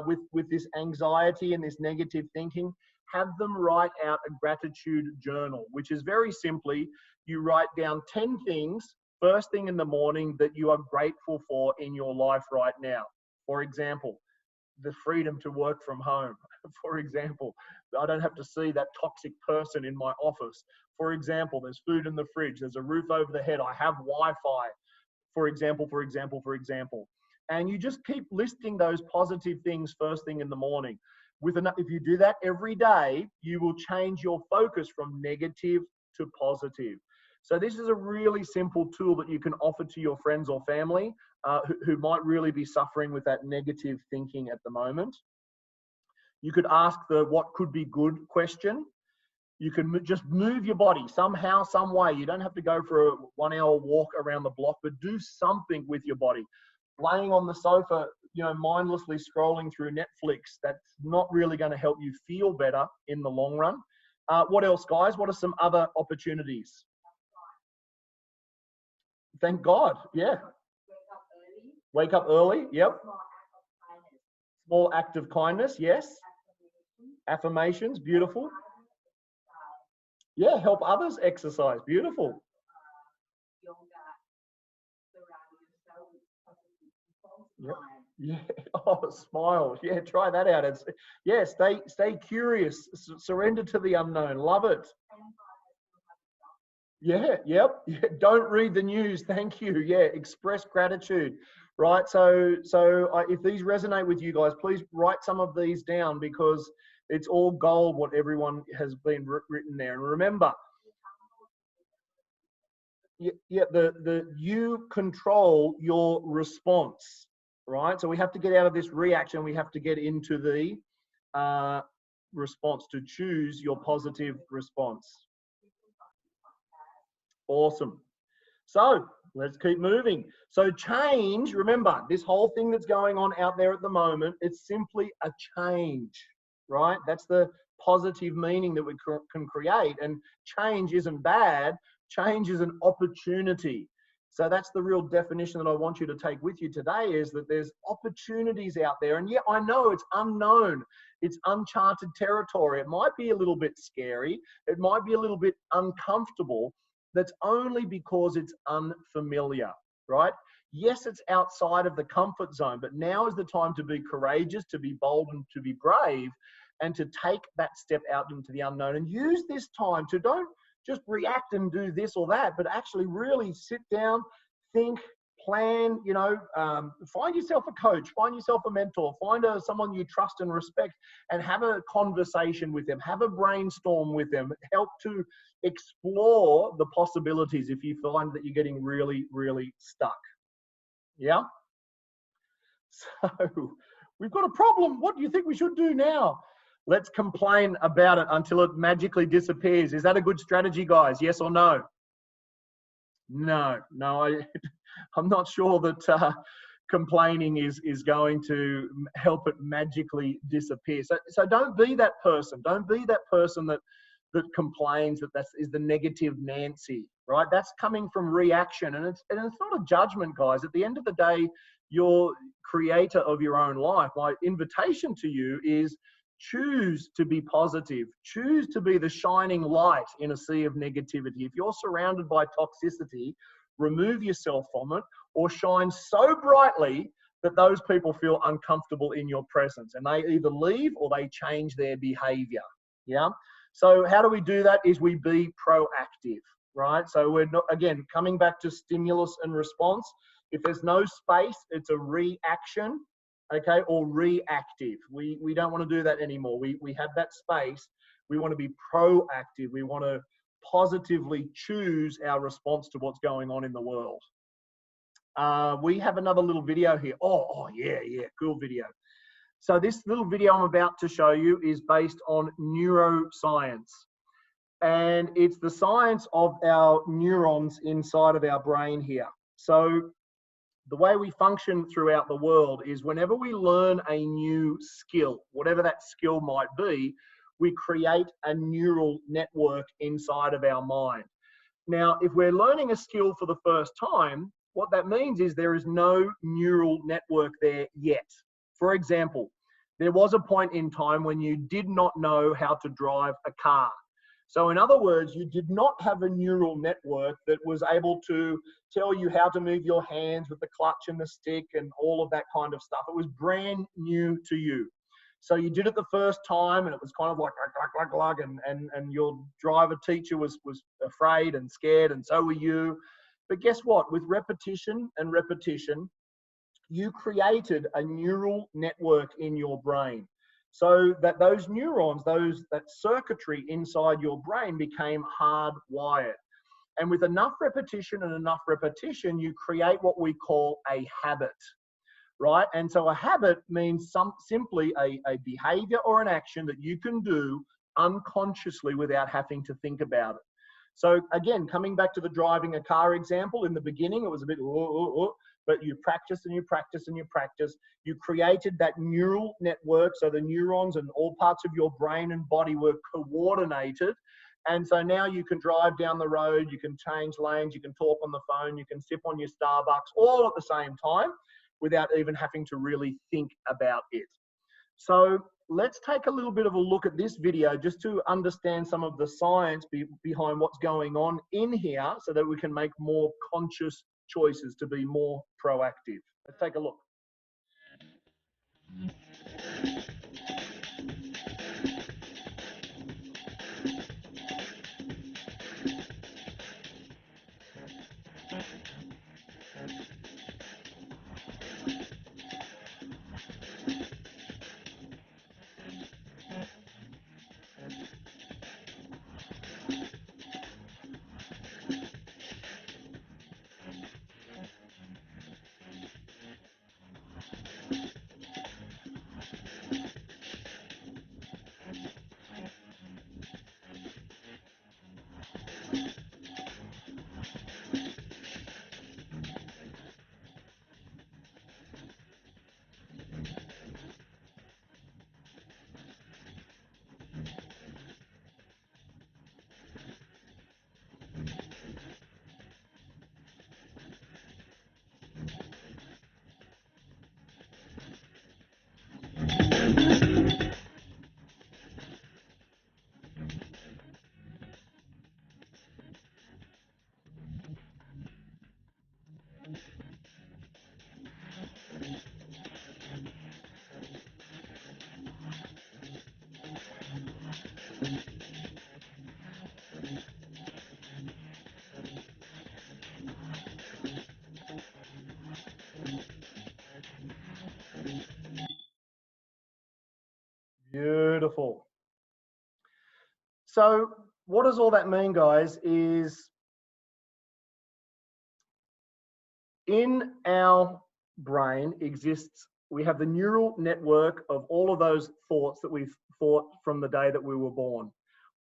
with this anxiety and this negative thinking, have them write out a gratitude journal, which is very simply, you write down 10 things first thing in the morning that you are grateful for in your life right now. For example, the freedom to work from home. For example, I don't have to see that toxic person in my office. For example, there's food in the fridge, there's a roof over the head, I have Wi-Fi. For example. And you just keep listing those positive things first thing in the morning. If you do that every day, you will change your focus from negative to positive. So this is a really simple tool that you can offer to your friends or family who might really be suffering with that negative thinking at the moment. You could ask the what could be good question. You can just move your body somehow, some way. You don't have to go for a 1 hour walk around the block, but do something with your body. laying on the sofa, mindlessly scrolling through Netflix, that's not really going to help you feel better in the long run. What else, guys? What are some other opportunities? Thank God. Yeah. Wake up early. Yep. Small act of kindness. Yes. Affirmations. Beautiful. Yeah. Help others exercise. Beautiful. Yep. Yeah. Oh, smile. Yeah. Try that out. Stay curious. Surrender to the unknown. Love it. Yeah, yep. Yeah, don't read the news. Thank you. Yeah, express gratitude. Right. So if these resonate with you guys, please write some of these down, because it's all gold what everyone has been written there. And remember, you control your response. Right. So we have to get out of this reaction. We have to get into the response, to choose your positive response. Awesome. So let's keep moving. So change, remember, this whole thing that's going on out there at the moment, it's simply a change, right? That's the positive meaning that we can create. And change isn't bad. Change is an opportunity. So that's the real definition that I want you to take with you today, is that there's opportunities out there. And yeah, I know it's unknown. It's uncharted territory. It might be a little bit scary. It might be a little bit uncomfortable. That's only because it's unfamiliar, right? Yes, it's outside of the comfort zone, but now is the time to be courageous, to be bold, and to be brave, and to take that step out into the unknown, and use this time to don't just react and do this or that, but actually really sit down, think, plan, find yourself a coach, find yourself a mentor, find someone you trust and respect, and have a conversation with them, have a brainstorm with them, help to explore the possibilities if you find that you're getting really, really stuck. Yeah? So we've got a problem. What do you think we should do now? Let's complain about it until it magically disappears. Is that a good strategy, guys? Yes or no? No, I'm not sure that complaining is going to help it magically disappear. So don't be that person. Don't be that person that complains, that is the negative Nancy, right? That's coming from reaction, and it's not a judgment, guys. At the end of the day, you're creator of your own life. My invitation to you is choose to be positive. Choose to be the shining light in a sea of negativity. If you're surrounded by toxicity, remove yourself from it, or shine so brightly that those people feel uncomfortable in your presence, and they either leave or they change their behavior. Yeah. So how do we do that? Is we be proactive, right? So we're not, again, coming back to stimulus and response. If there's no space, it's a reaction, okay, or reactive. We don't want to do that anymore. We have that space. We want to be proactive. We want to positively choose our response to what's going on in the world. We have another little video here. Oh yeah, cool video. So this little video I'm about to show you is based on neuroscience. And it's the science of our neurons inside of our brain here. So the way we function throughout the world is whenever we learn a new skill, whatever that skill might be, we create a neural network inside of our mind. Now, if we're learning a skill for the first time, what that means is there is no neural network there yet. For example, there was a point in time when you did not know how to drive a car. So in other words, you did not have a neural network that was able to tell you how to move your hands with the clutch and the stick and all of that kind of stuff. It was brand new to you. So you did it the first time and it was kind of like, and your driver teacher was afraid and scared, and so were you. But guess what? With repetition and repetition, you created a neural network in your brain. So that those neurons, that circuitry inside your brain became hardwired. And with enough repetition, you create what we call a habit, right? And so a habit means simply a behavior or an action that you can do unconsciously without having to think about it. So again, coming back to the driving a car example, in the beginning, it was a bit, but you practice and you practice and you practice. You created that neural network, so the neurons and all parts of your brain and body were coordinated. And so now you can drive down the road, you can change lanes, you can talk on the phone, you can sip on your Starbucks all at the same time without even having to really think about it. So let's take a little bit of a look at this video just to understand some of the science behind what's going on in here so that we can make more conscious choices to be more proactive. Let's take a look. Beautiful. So what does all that mean, guys, is in our brain exists, we have the neural network of all of those thoughts that we've thought from the day that we were born.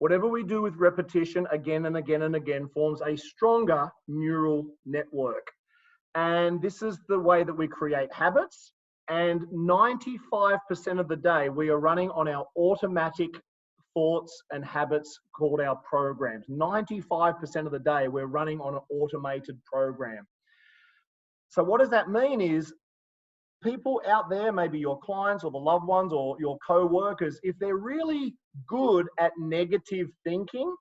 Whatever we do with repetition again and again and again forms a stronger neural network. And this is the way that we create habits. And 95% of the day, we are running on our automatic thoughts and habits called our programs. 95% of the day, we're running on an automated program. So what does that mean is people out there, maybe your clients or the loved ones or your co-workers, if they're really good at negative thinking,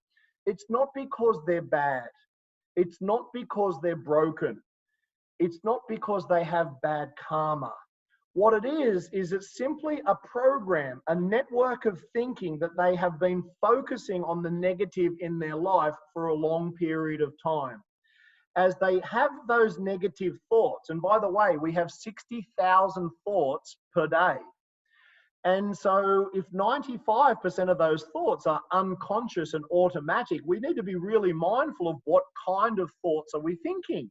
it's not because they're bad. It's not because they're broken. It's not because they have bad karma. What it is it's simply a program, a network of thinking that they have been focusing on the negative in their life for a long period of time. As they have those negative thoughts, and by the way, we have 60,000 thoughts per day. And so if 95% of those thoughts are unconscious and automatic, we need to be really mindful of what kind of thoughts are we thinking.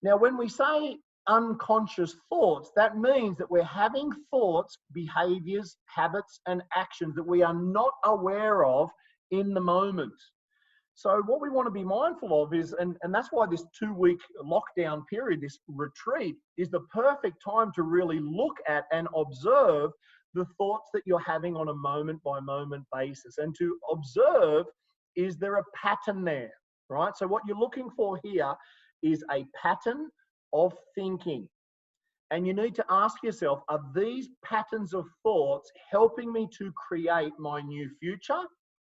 Now, when we say unconscious thoughts, that means that we're having thoughts, behaviors, habits, and actions that we are not aware of in the moment. So what we want to be mindful of is, and that's why this 2-week lockdown period, this retreat, is the perfect time to really look at and observe the thoughts that you're having on a moment by moment basis, and to observe, is there a pattern there, right? So what you're looking for here is a pattern of thinking. And you need to ask yourself, are these patterns of thoughts helping me to create my new future,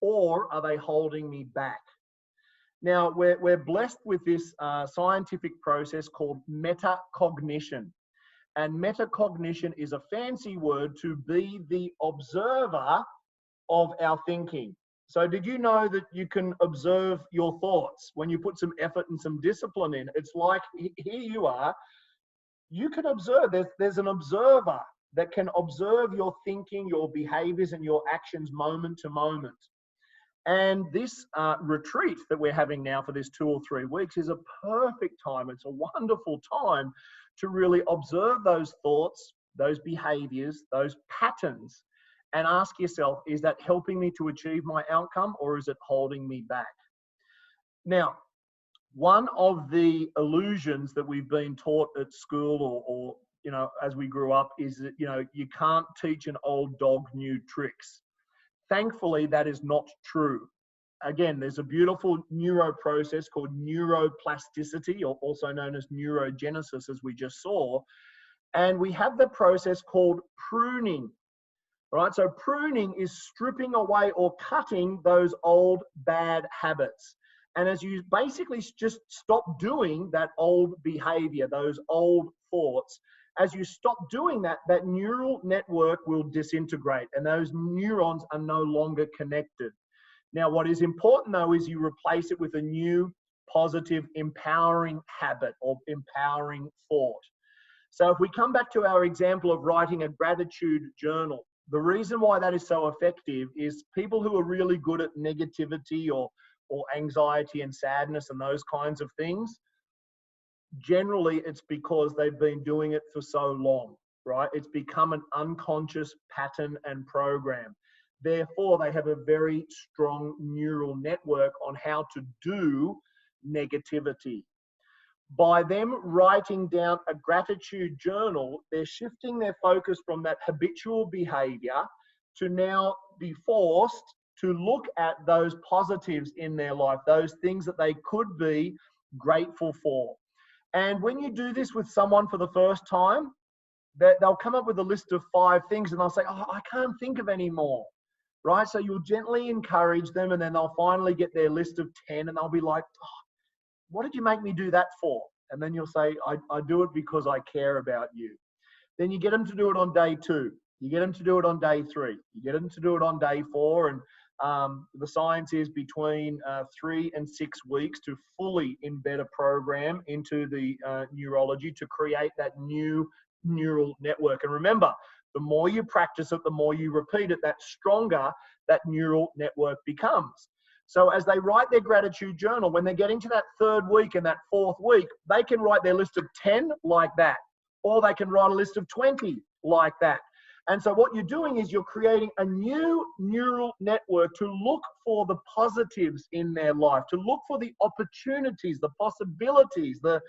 or are they holding me back? Now, we're blessed with this scientific process called metacognition. And metacognition is a fancy word to be the observer of our thinking. So did you know that you can observe your thoughts when you put some effort and some discipline in? It's like, here you are, you can observe. There's an observer that can observe your thinking, your behaviors, and your actions moment to moment. And this retreat that we're having now for this 2 or 3 weeks is a perfect time. It's a wonderful time to really observe those thoughts, those behaviors, those patterns, and ask yourself, is that helping me to achieve my outcome, or is it holding me back? Now, One of the illusions that we've been taught at school or you know, as we grew up is that, you know, you can't teach an old dog new tricks. Thankfully, that is not true. Again, there's a beautiful neuro process called neuroplasticity, or also known as neurogenesis, as we just saw. And we have the process called pruning, right? So pruning is stripping away or cutting those old bad habits. And as you basically just stop doing that old behavior, those old thoughts, as you stop doing that, that neural network will disintegrate and those neurons are no longer connected. Now, what is important though is you replace it with a new positive empowering habit or empowering thought. So if we come back to our example of writing a gratitude journal, the reason why that is so effective is people who are really good at negativity or anxiety and sadness and those kinds of things, generally it's because they've been doing it for so long, right? It's become an unconscious pattern and program. Therefore, they have a very strong neural network on how to do negativity. By them writing down a gratitude journal, they're shifting their focus from that habitual behavior to now be forced to look at those positives in their life, those things that they could be grateful for. And when you do this with someone for the first time, they'll come up with a list of 5 things and they'll say, oh, I can't think of any more, right? So you'll gently encourage them and then they'll finally get their list of 10 and they'll be like, oh, what did you make me do that for? And then you'll say, I do it because I care about you. Then you get them to do it on day 2. You get them to do it on day 3. You get them to do it on day 4. And the science is between 3 and 6 weeks to fully embed a program into the neurology to create that new neural network. And remember, the more you practice it, the more you repeat it, that stronger that neural network becomes. So as they write their gratitude journal, when they're getting to that 3rd week and that 4th week, they can write their list of 10 like that, or they can write a list of 20 like that. And so what you're doing is you're creating a new neural network to look for the positives in their life, to look for the opportunities, the possibilities, the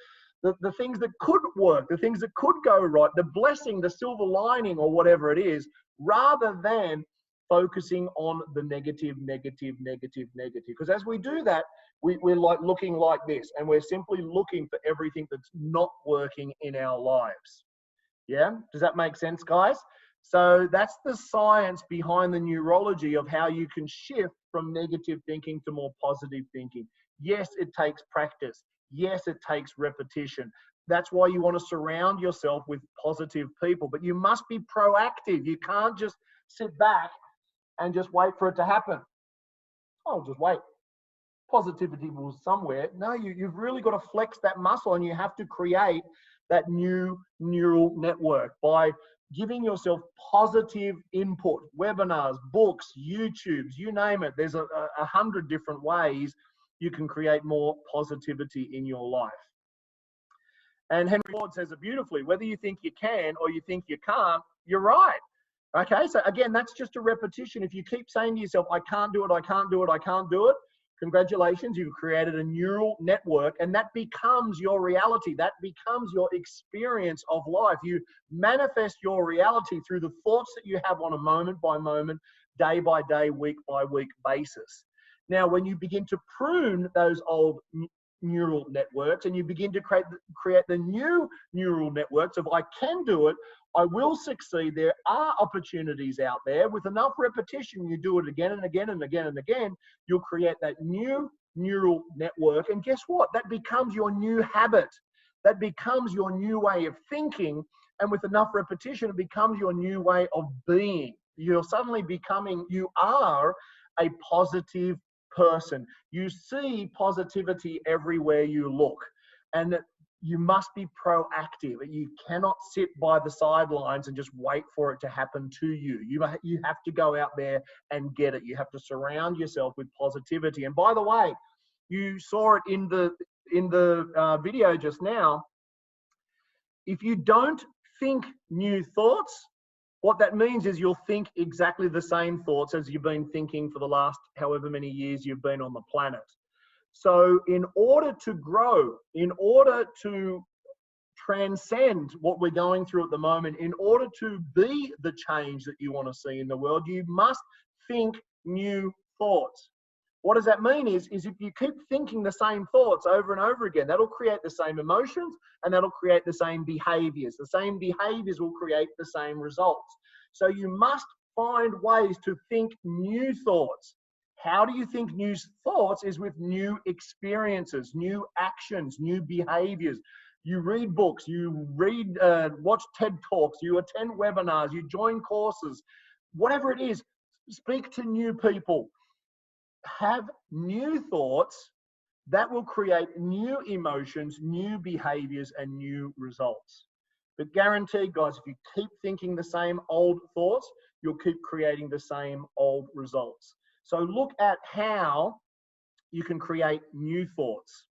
things that could work, the things that could go right, the blessing, the silver lining, or whatever it is, rather than focusing on the negative. Because as we do that, we're like looking like this, and we're simply looking for everything that's not working in our lives. Yeah? Does that make sense, guys? So that's the science behind the neurology of how you can shift from negative thinking to more positive thinking. Yes, it takes practice. Yes, it takes repetition. That's why you want to surround yourself with positive people, but you must be proactive. You can't just sit back and just wait for it to happen. Oh, just wait. Positivity will somewhere. No, you've really got to flex that muscle, and you have to create that new neural network by giving yourself positive input, webinars, books, YouTubes, you name it. There's 100 different ways you can create more positivity in your life. And Henry Ford says it beautifully, whether you think you can or you think you can't, you're right. Okay, so again, that's just a repetition. If you keep saying to yourself, I can't do it, I can't do it, I can't do it, congratulations, you've created a neural network, and that becomes your reality. That becomes your experience of life. You manifest your reality through the thoughts that you have on a moment by moment, day by day, week by week basis. Now, when you begin to prune those old neural networks and you begin to create the new neural networks of I can do it, I will succeed, there are opportunities out there. With enough repetition, you do it again and again and again and again, you'll create that new neural network. And guess what? That becomes your new habit. That becomes your new way of thinking. And with enough repetition, it becomes your new way of being. You're suddenly becoming, you are a positive person. You see positivity everywhere you look. And you must be proactive. You cannot sit by the sidelines and just wait for it to happen to you. You have to go out there and get it. You have to surround yourself with positivity. And by the way, you saw it in the video just now. If you don't think new thoughts, what that means is you'll think exactly the same thoughts as you've been thinking for the last however many years you've been on the planet. So in order to grow, in order to transcend what we're going through at the moment, in order to be the change that you want to see in the world, you must think new thoughts. What does that mean is if you keep thinking the same thoughts over and over again, that'll create the same emotions and that'll create the same behaviors. The same behaviors will create the same results. So you must find ways to think new thoughts. How do you think new thoughts? Is with new experiences, new actions, new behaviors. You read books, you read, watch TED Talks, you attend webinars, you join courses, whatever it is, speak to new people. Have new thoughts that will create new emotions, new behaviors, and new results. But guaranteed, guys, if you keep thinking the same old thoughts, you'll keep creating the same old results. So look at how you can create new thoughts.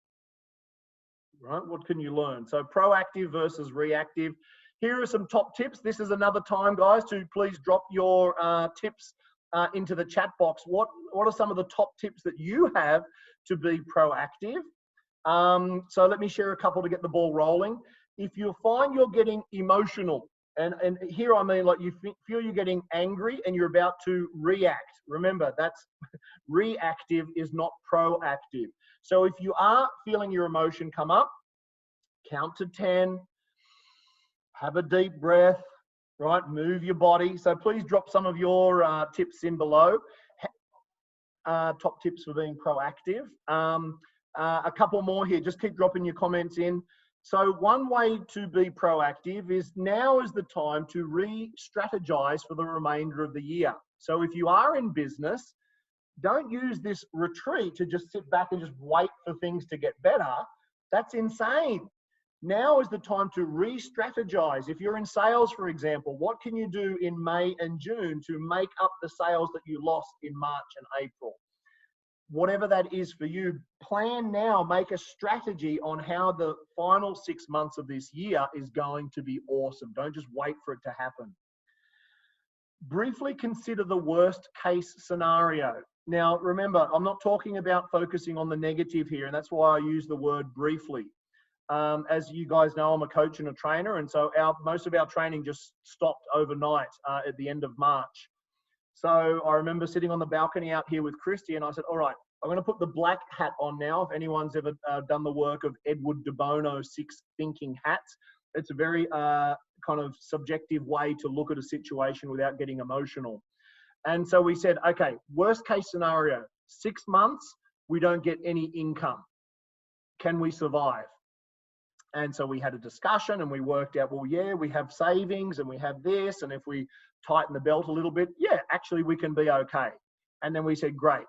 Right? What can you learn? So proactive versus reactive. Here are some top tips. This is another time, guys, to please drop your tips into the chat box. What are some of the top tips that you have to be proactive? So let me share a couple to get the ball rolling. If you find you're getting emotional, and here I mean like you feel you're getting angry and you're about to react. Remember, that's reactive is not proactive. So if you are feeling your emotion come up, count to 10, have a deep breath, right? Move your body. So please drop some of your tips in below. Top tips for being proactive. A couple more here. Just keep dropping your comments in. So one way to be proactive is now is the time to re-strategize for the remainder of the year. So if you are in business, don't use this retreat to just sit back and just wait for things to get better. That's insane. Now is the time to re-strategize. If you're in sales, for example, what can you do in May and June to make up the sales that you lost in March and April? Whatever that is for you, plan now, make a strategy on how the final 6 months of this year is going to be awesome. Don't just wait for it to happen. Briefly consider the worst case scenario. Now, remember, I'm not talking about focusing on the negative here, and that's why I use the word briefly. As you guys know, I'm a coach and a trainer, and so most of our training just stopped overnight at the end of March. So I remember sitting on the balcony out here with Christy, and I said, all right, I'm going to put the black hat on now. If anyone's ever done the work of Edward de Bono, 6 thinking hats, it's a very kind of subjective way to look at a situation without getting emotional. And so we said, okay, worst case scenario, 6 months, we don't get any income. Can we survive? And so we had a discussion and we worked out, well, yeah, we have savings and we have this. And if we tighten the belt a little bit, yeah, actually we can be okay. And then we said, great.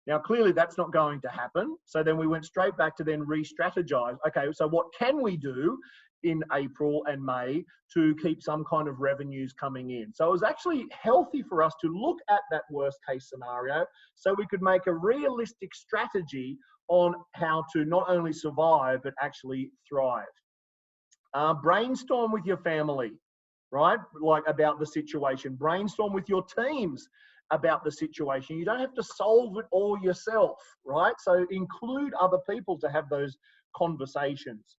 Now, clearly that's not going to happen. So then we went straight back to then re-strategize. Okay, so what can we do in April and May to keep some kind of revenues coming in? So it was actually healthy for us to look at that worst case scenario so we could make a realistic strategy on how to not only survive, but actually thrive. Brainstorm with your family, right? Like about the situation. Brainstorm with your teams about the situation. You don't have to solve it all yourself, right? So include other people to have those conversations.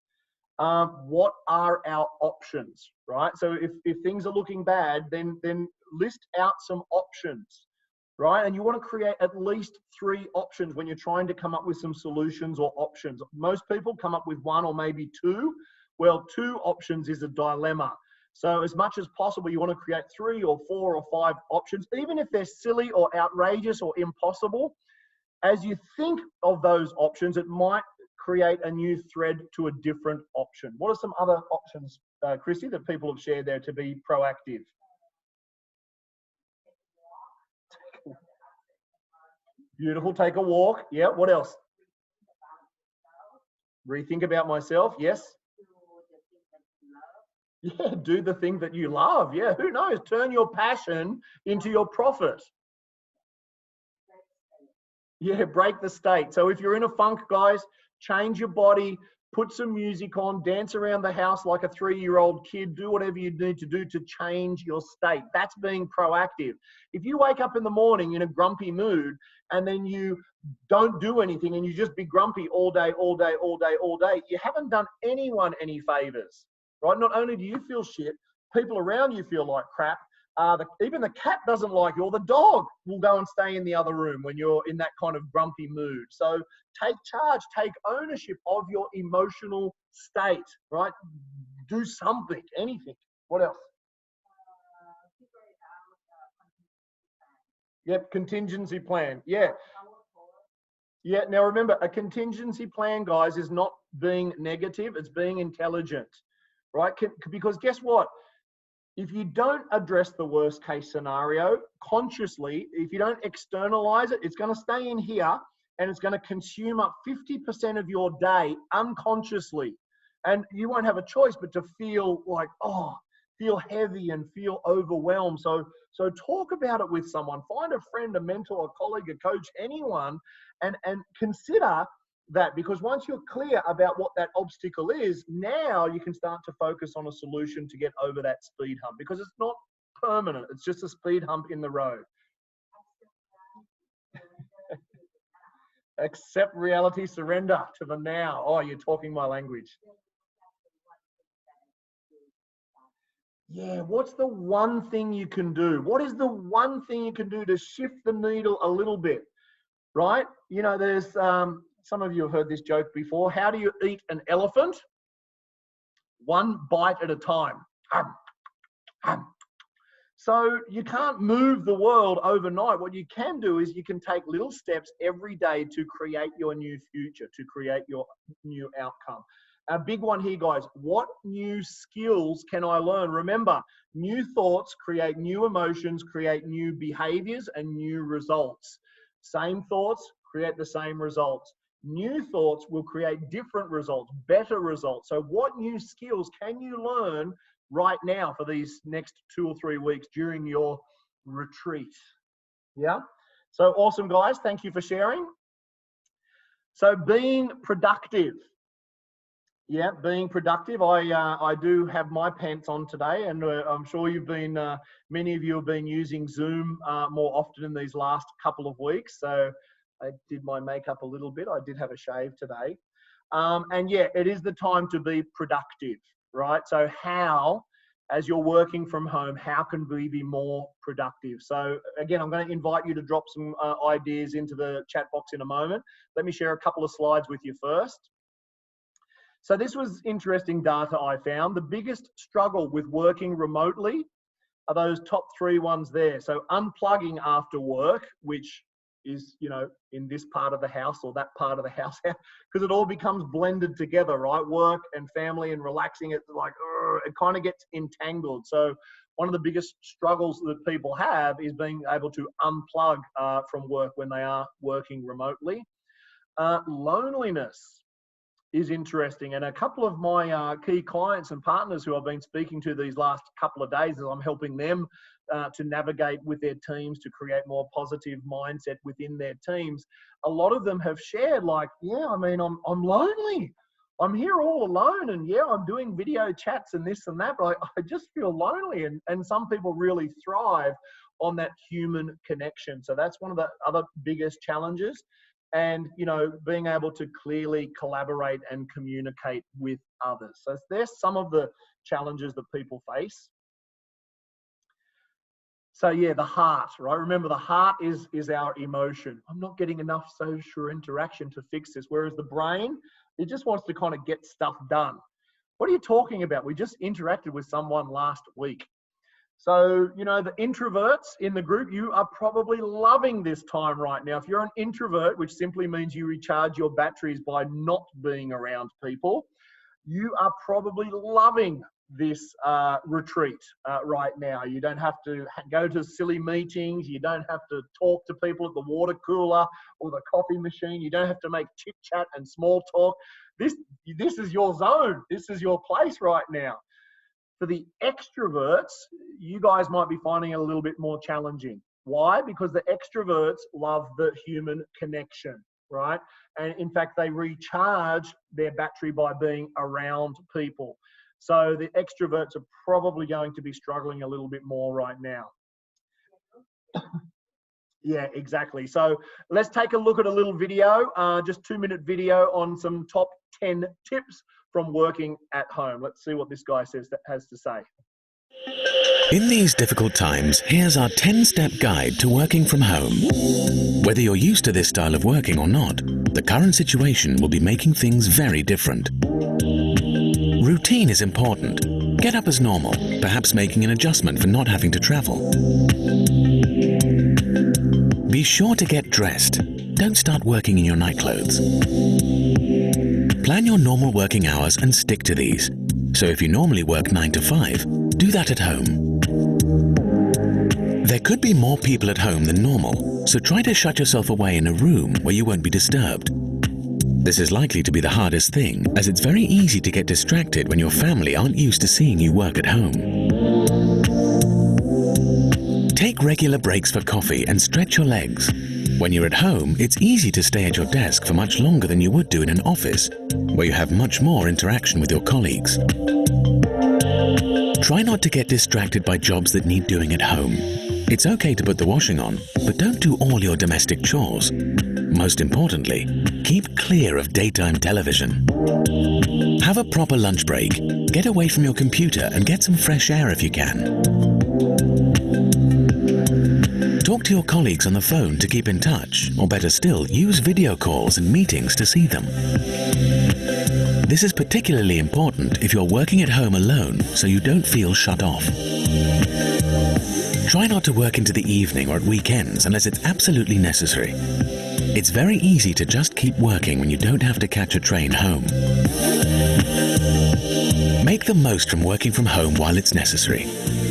What are our options, right? So if things are looking bad, then list out some options, right? And you want to create at least 3 options when you're trying to come up with some solutions or options. Most people come up with 1 or maybe 2. Well, 2 options is a dilemma. So as much as possible, you want to create 3 or 4 or 5 options, even if they're silly or outrageous or impossible. As you think of those options, it might create a new thread to a different option. What are some other options, Chrissy, that people have shared there to be proactive? Beautiful. Take a walk. Yeah. What else? Rethink about myself. Yes. Yeah. Do the thing that you love. Yeah. Who knows? Turn your passion into your profit. Yeah. Break the state. So if you're in a funk, guys, change your body, put some music on, dance around the house like a 3-year-old kid, do whatever you need to do to change your state. That's being proactive. If you wake up in the morning in a grumpy mood and then you don't do anything and you just be grumpy all day, you haven't done anyone any favors, right? Not only do you feel shit, people around you feel like crap. Even the cat doesn't like you, or the dog will go and stay in the other room when you're in that kind of grumpy mood. So take charge, take ownership of your emotional state, right? Do something, anything. What else? Yep, contingency plan. Yeah. Yeah, now remember, a contingency plan, guys, is not being negative, it's being intelligent, right? Because guess what? If you don't address the worst case scenario consciously, if you don't externalize it, it's going to stay in here and it's going to consume up 50% of your day unconsciously. And you won't have a choice but to feel like, feel heavy and feel overwhelmed. So talk about it with someone. Find a friend, a mentor, a colleague, a coach, anyone, and consider that, because once you're clear about what that obstacle is, now you can start to focus on a solution to get over that speed hump, because it's not permanent. It's just a speed hump in the road. Accept reality, surrender to the now. Oh, you're talking my language. Yeah, what's the one thing you can do? What is the one thing you can do to shift the needle a little bit, right? You know, there's some of you have heard this joke before. How do you eat an elephant? One bite at a time. So you can't move the world overnight. What you can do is you can take little steps every day to create your new future, to create your new outcome. A big one here, guys. What new skills can I learn? Remember, new thoughts create new emotions, create new behaviors and new results. Same thoughts create the same results. New thoughts will create different results, better results. So what new skills can you learn right now for these next 2 or 3 weeks during your retreat? Yeah. So awesome, guys. Thank you for sharing. So being productive. Yeah, being productive. I do have my pants on today, and I'm sure you've been, many of you have been using Zoom more often in these last couple of weeks. So I did my makeup a little bit. I did have a shave today. And yeah, it is the time to be productive, right? So how, as you're working from home, how can we be more productive? So again, I'm going to invite you to drop some ideas into the chat box in a moment. Let me share a couple of slides with you first. So this was interesting data I found. The biggest struggle with working remotely are those top 3 ones there. So unplugging after work, which is, you know, in this part of the house or that part of the house, because it all becomes blended together, right? Work and family and relaxing, it's like, it kind of gets entangled. So one of the biggest struggles that people have is being able to unplug from work when they are working remotely. Loneliness is interesting, and a couple of my key clients and partners who I've been speaking to these last couple of days as I'm helping them to navigate with their teams to create more positive mindset within their teams, a lot of them have shared like, yeah, I mean, I'm lonely. I'm here all alone, and yeah, I'm doing video chats and this and that, but I just feel lonely. And some people really thrive on that human connection. So that's one of the other biggest challenges. And, you know, being able to clearly collaborate and communicate with others. So there's some of the challenges that people face. So yeah, the heart, right? Remember, the heart is our emotion. I'm not getting enough social interaction to fix this. Whereas the brain, it just wants to kind of get stuff done. What are you talking about? We just interacted with someone last week. So, you know, the introverts in the group, you are probably loving this time right now. If you're an introvert, which simply means you recharge your batteries by not being around people, you are probably loving this retreat right now. You don't have to go to silly meetings. You don't have to talk to people at the water cooler or the coffee machine. You don't have to make chit chat and small talk. This is your zone. This is your place right now. For the extroverts, you guys might be finding it a little bit more challenging. Why? Because the extroverts love the human connection. right? And in fact, they recharge their battery by being around people. So the extroverts are probably going to be struggling a little bit more right now. Yeah, exactly. So let's take a look at a little video, just 2-minute video on some top 10 tips from working at home. Let's see what this guy has to say. In these difficult times, here's our 10-step guide to working from home. Whether you're used to this style of working or not, the current situation will be making things very different. Routine is important. Get up as normal, perhaps making an adjustment for not having to travel. Be sure to get dressed. Don't start working in your nightclothes. Plan your normal working hours and stick to these. So if you normally work 9 to 5, do that at home. There could be more people at home than normal, so try to shut yourself away in a room where you won't be disturbed. This is likely to be the hardest thing, as it's very easy to get distracted when your family aren't used to seeing you work at home. Take regular breaks for coffee and stretch your legs. When you're at home, it's easy to stay at your desk for much longer than you would do in an office, where you have much more interaction with your colleagues. Try not to get distracted by jobs that need doing at home. It's okay to put the washing on, but don't do all your domestic chores. Most importantly, keep clear of daytime television. Have a proper lunch break. Get away from your computer and get some fresh air if you can. Talk to your colleagues on the phone to keep in touch, or better still, use video calls and meetings to see them. This is particularly important if you're working at home alone, so you don't feel shut off. Try not to work into the evening or at weekends unless it's absolutely necessary. It's very easy to just keep working when you don't have to catch a train home. Make the most from working from home while it's necessary.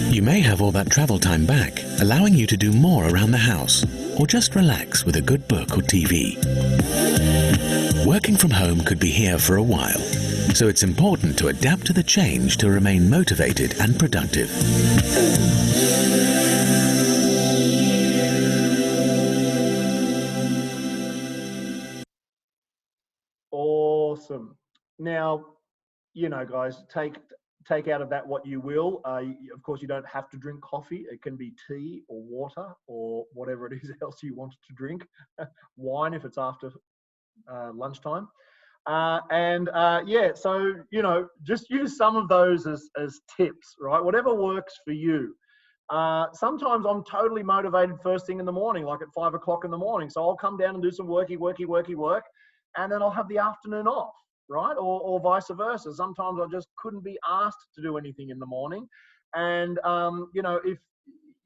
You may have all that travel time back, allowing you to do more around the house, or just relax with a good book or TV. Working from home could be here for a while, so it's important to adapt to the change to remain motivated and productive. Awesome. Now, you know, guys, take out of that what you will. Of course, you don't have to drink coffee. It can be tea or water or whatever it is else you want to drink. Wine if it's after lunchtime. Yeah, so, you know, just use some of those as tips, right? Whatever works for you. Sometimes I'm totally motivated first thing in the morning, like at 5 o'clock in the morning. So I'll come down and do some work, and then I'll have the afternoon off, right? Or vice versa. Sometimes I just couldn't be asked to do anything in the morning. And, you know, if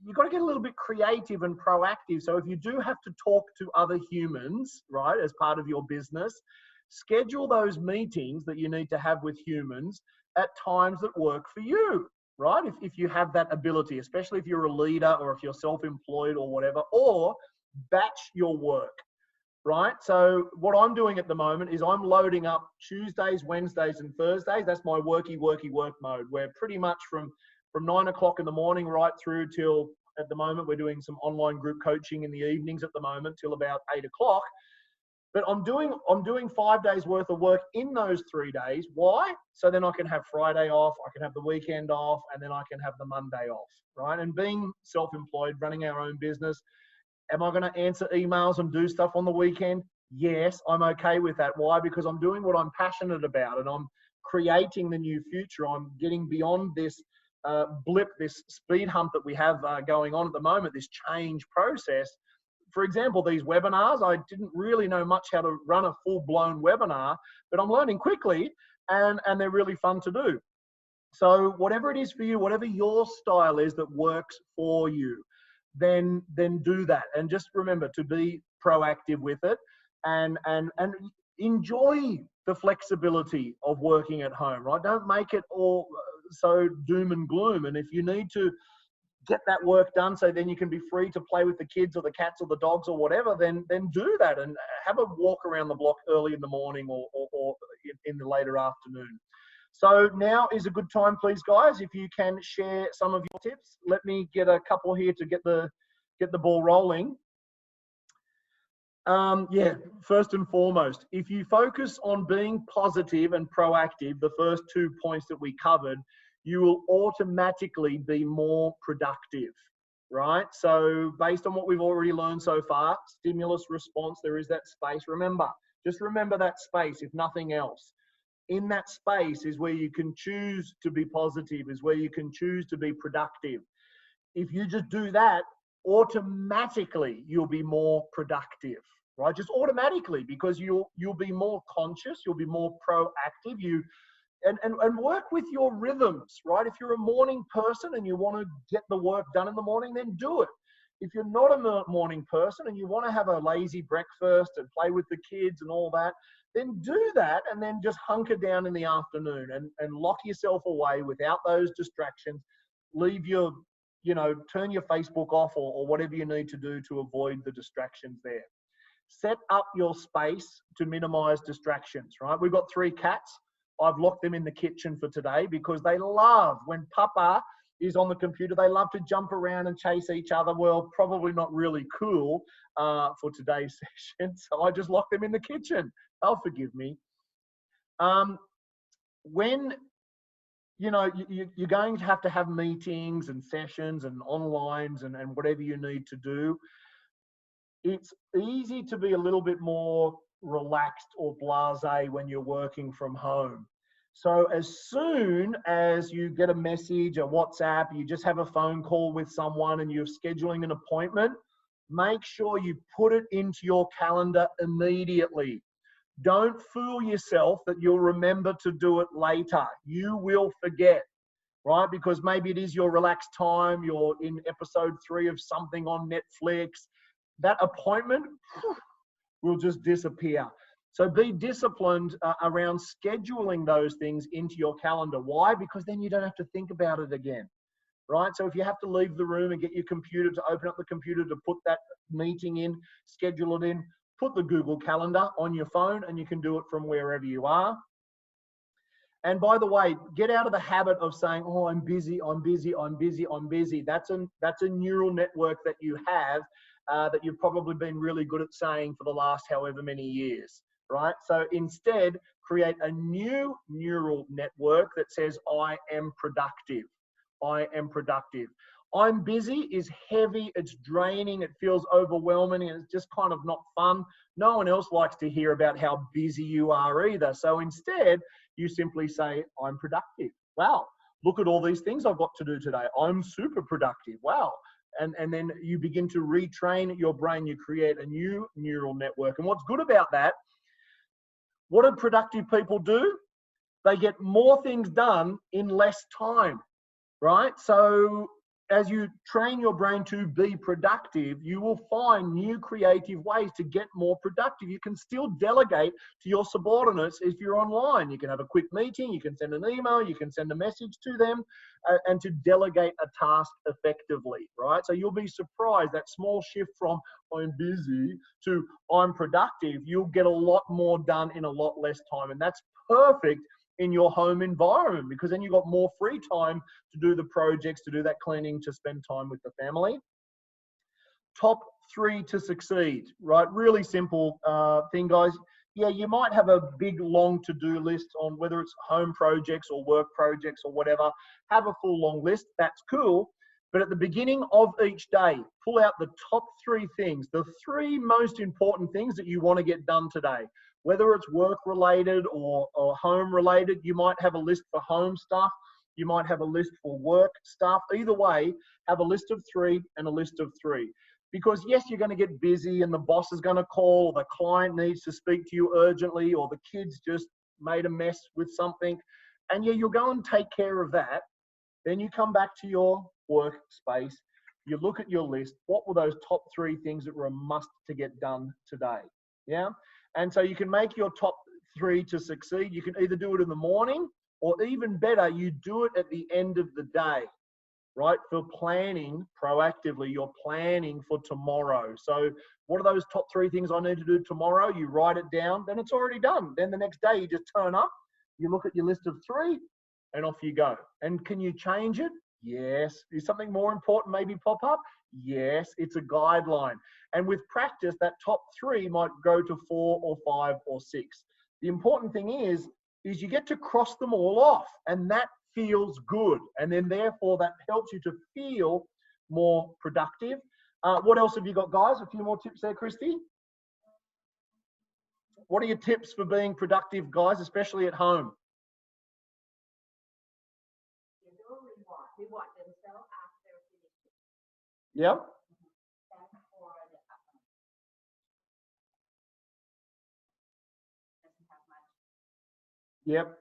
you've got to get a little bit creative and proactive. So if you do have to talk to other humans, right, as part of your business, schedule those meetings that you need to have with humans at times that work for you, right? If you have that ability, especially if you're a leader or if you're self-employed or whatever, or batch your work, right? So what I'm doing at the moment is I'm loading up Tuesdays, Wednesdays, and Thursdays. That's my worky work mode, where pretty much from 9 o'clock in the morning right through till, at the moment, we're doing some online group coaching in the evenings at the moment till about 8 o'clock. But I'm doing 5 days worth of work in those 3 days. Why? So then I can have Friday off, I can have the weekend off, and then I can have the Monday off, right? And being self-employed, running our own business, am I going to answer emails and do stuff on the weekend? Yes, I'm okay with that. Why? Because I'm doing what I'm passionate about and I'm creating the new future. I'm getting beyond this blip, this speed hump that we have going on at the moment, this change process. For example, these webinars, I didn't really know much how to run a full-blown webinar, but I'm learning quickly and they're really fun to do. So whatever it is for you, whatever your style is that works for you, then do that. And just remember to be proactive with it and enjoy the flexibility of working at home, right? Don't make it all so doom and gloom. And if you need to get that work done so then you can be free to play with the kids or the cats or the dogs or whatever, then do that and have a walk around the block early in the morning or in the later afternoon. So now is a good time, please, guys, if you can share some of your tips. Let me get a couple here to get the ball rolling. Yeah, first and foremost, if you focus on being positive and proactive, the first 2 points that we covered, you will automatically be more productive, right? So based on what we've already learned so far, stimulus response, there is that space. Just remember that space, if nothing else. In that space is where you can choose to be positive, is where you can choose to be productive. If you just do that, automatically you'll be more productive, right? Just automatically, because you'll be more conscious, you'll be more proactive. And work with your rhythms, right? If you're a morning person and you want to get the work done in the morning, then do it. If you're not a morning person and you want to have a lazy breakfast and play with the kids and all that, then do that, and then just hunker down in the afternoon and lock yourself away without those distractions. Leave your, turn your Facebook off or whatever you need to do to avoid the distractions there. Set up your space to minimize distractions, right? We've got 3 cats. I've locked them in the kitchen for today because they love, when Papa is on the computer, they love to jump around and chase each other. Well, probably not really cool for today's session. So I just locked them in the kitchen. They'll forgive me. When, you're going to have meetings and sessions and onlines and whatever you need to do, it's easy to be a little bit more relaxed or blasé when you're working from home. So as soon as you get a message, a WhatsApp, you just have a phone call with someone and you're scheduling an appointment, make sure you put it into your calendar immediately. Don't fool yourself that you'll remember to do it later. You will forget, right? Because maybe it is your relaxed time, you're in episode 3 of something on Netflix. That appointment will just disappear. So be disciplined around scheduling those things into your calendar. Why? Because then you don't have to think about it again, right? So if you have to leave the room and get your computer to open up the computer to put that meeting in, schedule it in, put the Google Calendar on your phone and you can do it from wherever you are. And by the way, get out of the habit of saying, oh, I'm busy, I'm busy, I'm busy, I'm busy. That's a neural network that you have that you've probably been really good at saying for the last however many years, right? So instead, create a new neural network that says, I am productive. I am productive. I'm busy is heavy, it's draining, it feels overwhelming, and it's just kind of not fun. No one else likes to hear about how busy you are either. So instead, you simply say, I'm productive. Wow, look at all these things I've got to do today. I'm super productive. Wow. And then you begin to retrain your brain. You create a new neural network. And what's good about that, what do productive people do? They get more things done in less time, right? So as you train your brain to be productive, you will find new creative ways to get more productive. You can still delegate to your subordinates if you're online. You can have a quick meeting, you can send an email, you can send a message to them, and to delegate a task effectively, right? So you'll be surprised, that small shift from I'm busy to I'm productive, you'll get a lot more done in a lot less time. And that's perfect in your home environment, because then you've got more free time to do the projects, to do that cleaning, to spend time with the family. Top 3 to succeed, right? Really simple thing, guys. Yeah, you might have a big, long to-do list on whether it's home projects or work projects or whatever. Have a full, long list. That's cool. But at the beginning of each day, pull out the top 3 things, the 3 most important things that you want to get done today. Whether it's work-related or home-related, you might have a list for home stuff. You might have a list for work stuff. Either way, have a list of 3 and a list of 3. Because yes, you're going to get busy and the boss is going to call, or the client needs to speak to you urgently, or the kids just made a mess with something. And yeah, you'll go and take care of that. Then you come back to your workspace. You look at your list. What were those top 3 things that were a must to get done today? Yeah. And so you can make your top 3 to succeed. You can either do it in the morning, or even better, you do it at the end of the day, right? For planning proactively, you're planning for tomorrow. So what are those top 3 things I need to do tomorrow? You write it down, then it's already done. Then the next day you just turn up, you look at your list of 3 and off you go. And can you change it? Yes. Is something more important maybe pop up? Yes, it's a guideline. And with practice, that top 3 might go to 4 or 5 or 6. The important thing is you get to cross them all off, and that feels good. And then therefore that helps you to feel more productive. What else have you got, guys? A few more tips there, Christy? What are your tips for being productive, guys, especially at home? Yep. Yep.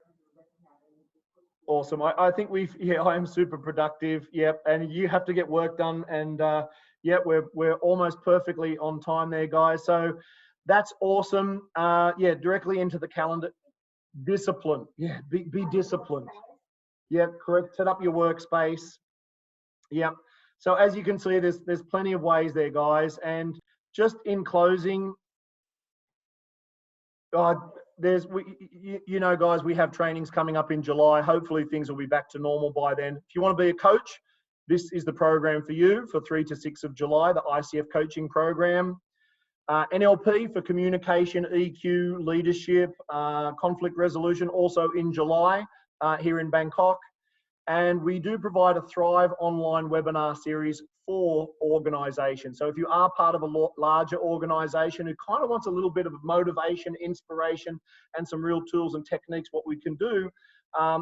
Awesome. I think I am super productive. Yep. And you have to get work done. And yep, we're almost perfectly on time there, guys. So that's awesome. Yeah, directly into the calendar. Discipline. Yeah, be disciplined. Yep, correct. Set up your workspace. Yep. So as you can see, there's plenty of ways there, guys. And just in closing, you know, guys, we have trainings coming up in July. Hopefully things will be back to normal by then. If you want to be a coach, this is the program for you for 3 to 6 of July, the ICF coaching program. NLP for communication, EQ, leadership, conflict resolution, also in July here in Bangkok. And we do provide a Thrive online webinar series for organizations. So if you are part of a larger organization who kind of wants a little bit of motivation, inspiration, and some real tools and techniques, what we can do,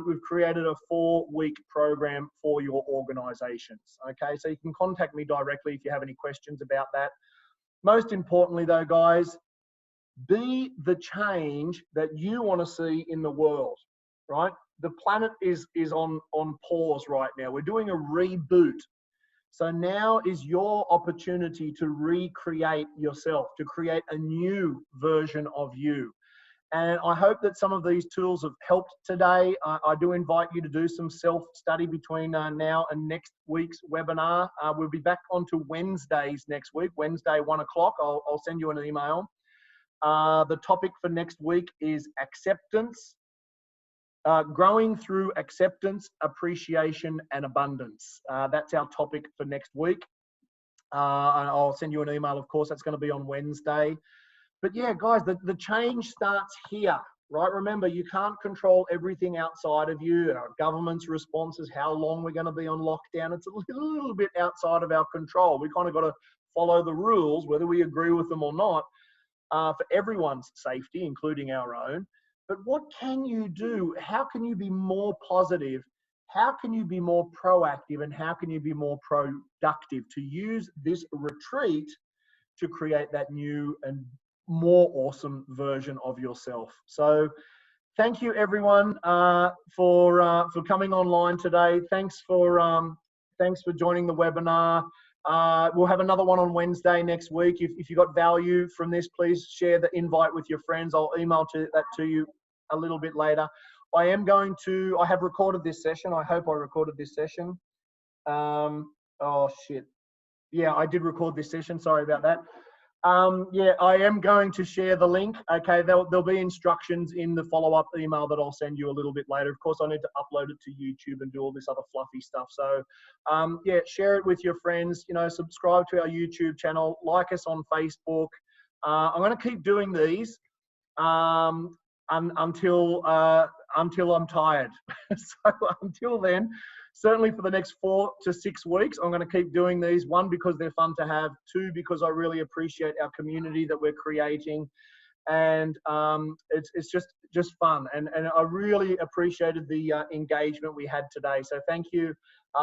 we've created a 4-week program for your organizations. Okay, so you can contact me directly if you have any questions about that. Most importantly though, guys, be the change that you want to see in the world, right? The planet is on pause right now. We're doing a reboot. So now is your opportunity to recreate yourself, to create a new version of you. And I hope that some of these tools have helped today. I do invite you to do some self-study between now and next week's webinar. We'll be back onto Wednesdays next week, Wednesday, 1 o'clock. I'll send you an email. The topic for next week is acceptance. Growing through acceptance, appreciation, and abundance. That's our topic for next week. I'll send you an email, of course. That's going to be on Wednesday. But yeah, guys, the change starts here, right? Remember, you can't control everything outside of you. Our government's responses, how long we're going to be on lockdown. It's a little bit outside of our control. We kind of got to follow the rules, whether we agree with them or not, for everyone's safety, including our own. But what can you do? How can you be more positive? How can you be more proactive? And how can you be more productive to use this retreat to create that new and more awesome version of yourself? So thank you everyone for coming online today. Thanks for joining the webinar. We'll have another one on Wednesday next week. If you got value from this, please share the invite with your friends. I'll email that to you a little bit later. I have recorded this session. I hope I recorded this session. Oh shit. Yeah, I did record this session. Sorry about that. Yeah, I am going to share the link. Okay, there'll be instructions in the follow-up email that I'll send you a little bit later. Of course, I need to upload it to YouTube and do all this other fluffy stuff. So, yeah, share it with your friends. You know, subscribe to our YouTube channel, like us on Facebook. I'm going to keep doing these until I'm tired. So until then, certainly for the next 4 to 6 weeks, I'm going to keep doing these. 1, because they're fun to have. 2, because I really appreciate our community that we're creating. And it's just fun. And I really appreciated the engagement we had today. So thank you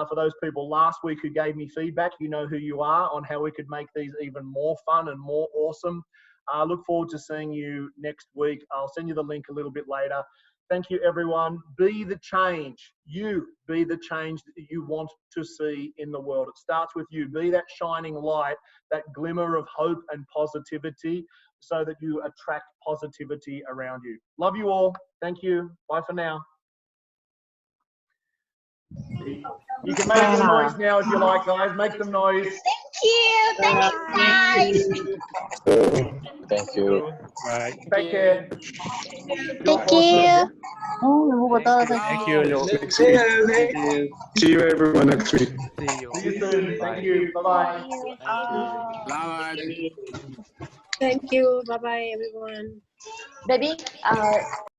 for those people last week who gave me feedback. You know who you are, on how we could make these even more fun and more awesome. I look forward to seeing you next week. I'll send you the link a little bit later. Thank you, everyone. Be the change. You be the change that you want to see in the world. It starts with you. Be that shining light, that glimmer of hope and positivity, so that you attract positivity around you. Love you all. Thank you. Bye for now. You can make some noise now if you like, guys. Make some noise. Thank you. Thank you, guys. Thank you. Bye. Take care. Thank you. Thank you, Lou. Next week. See you. See you everyone next week. See you. See you soon. Thank Bye. you. Bye-bye. Thank you. Bye bye, everyone. Baby,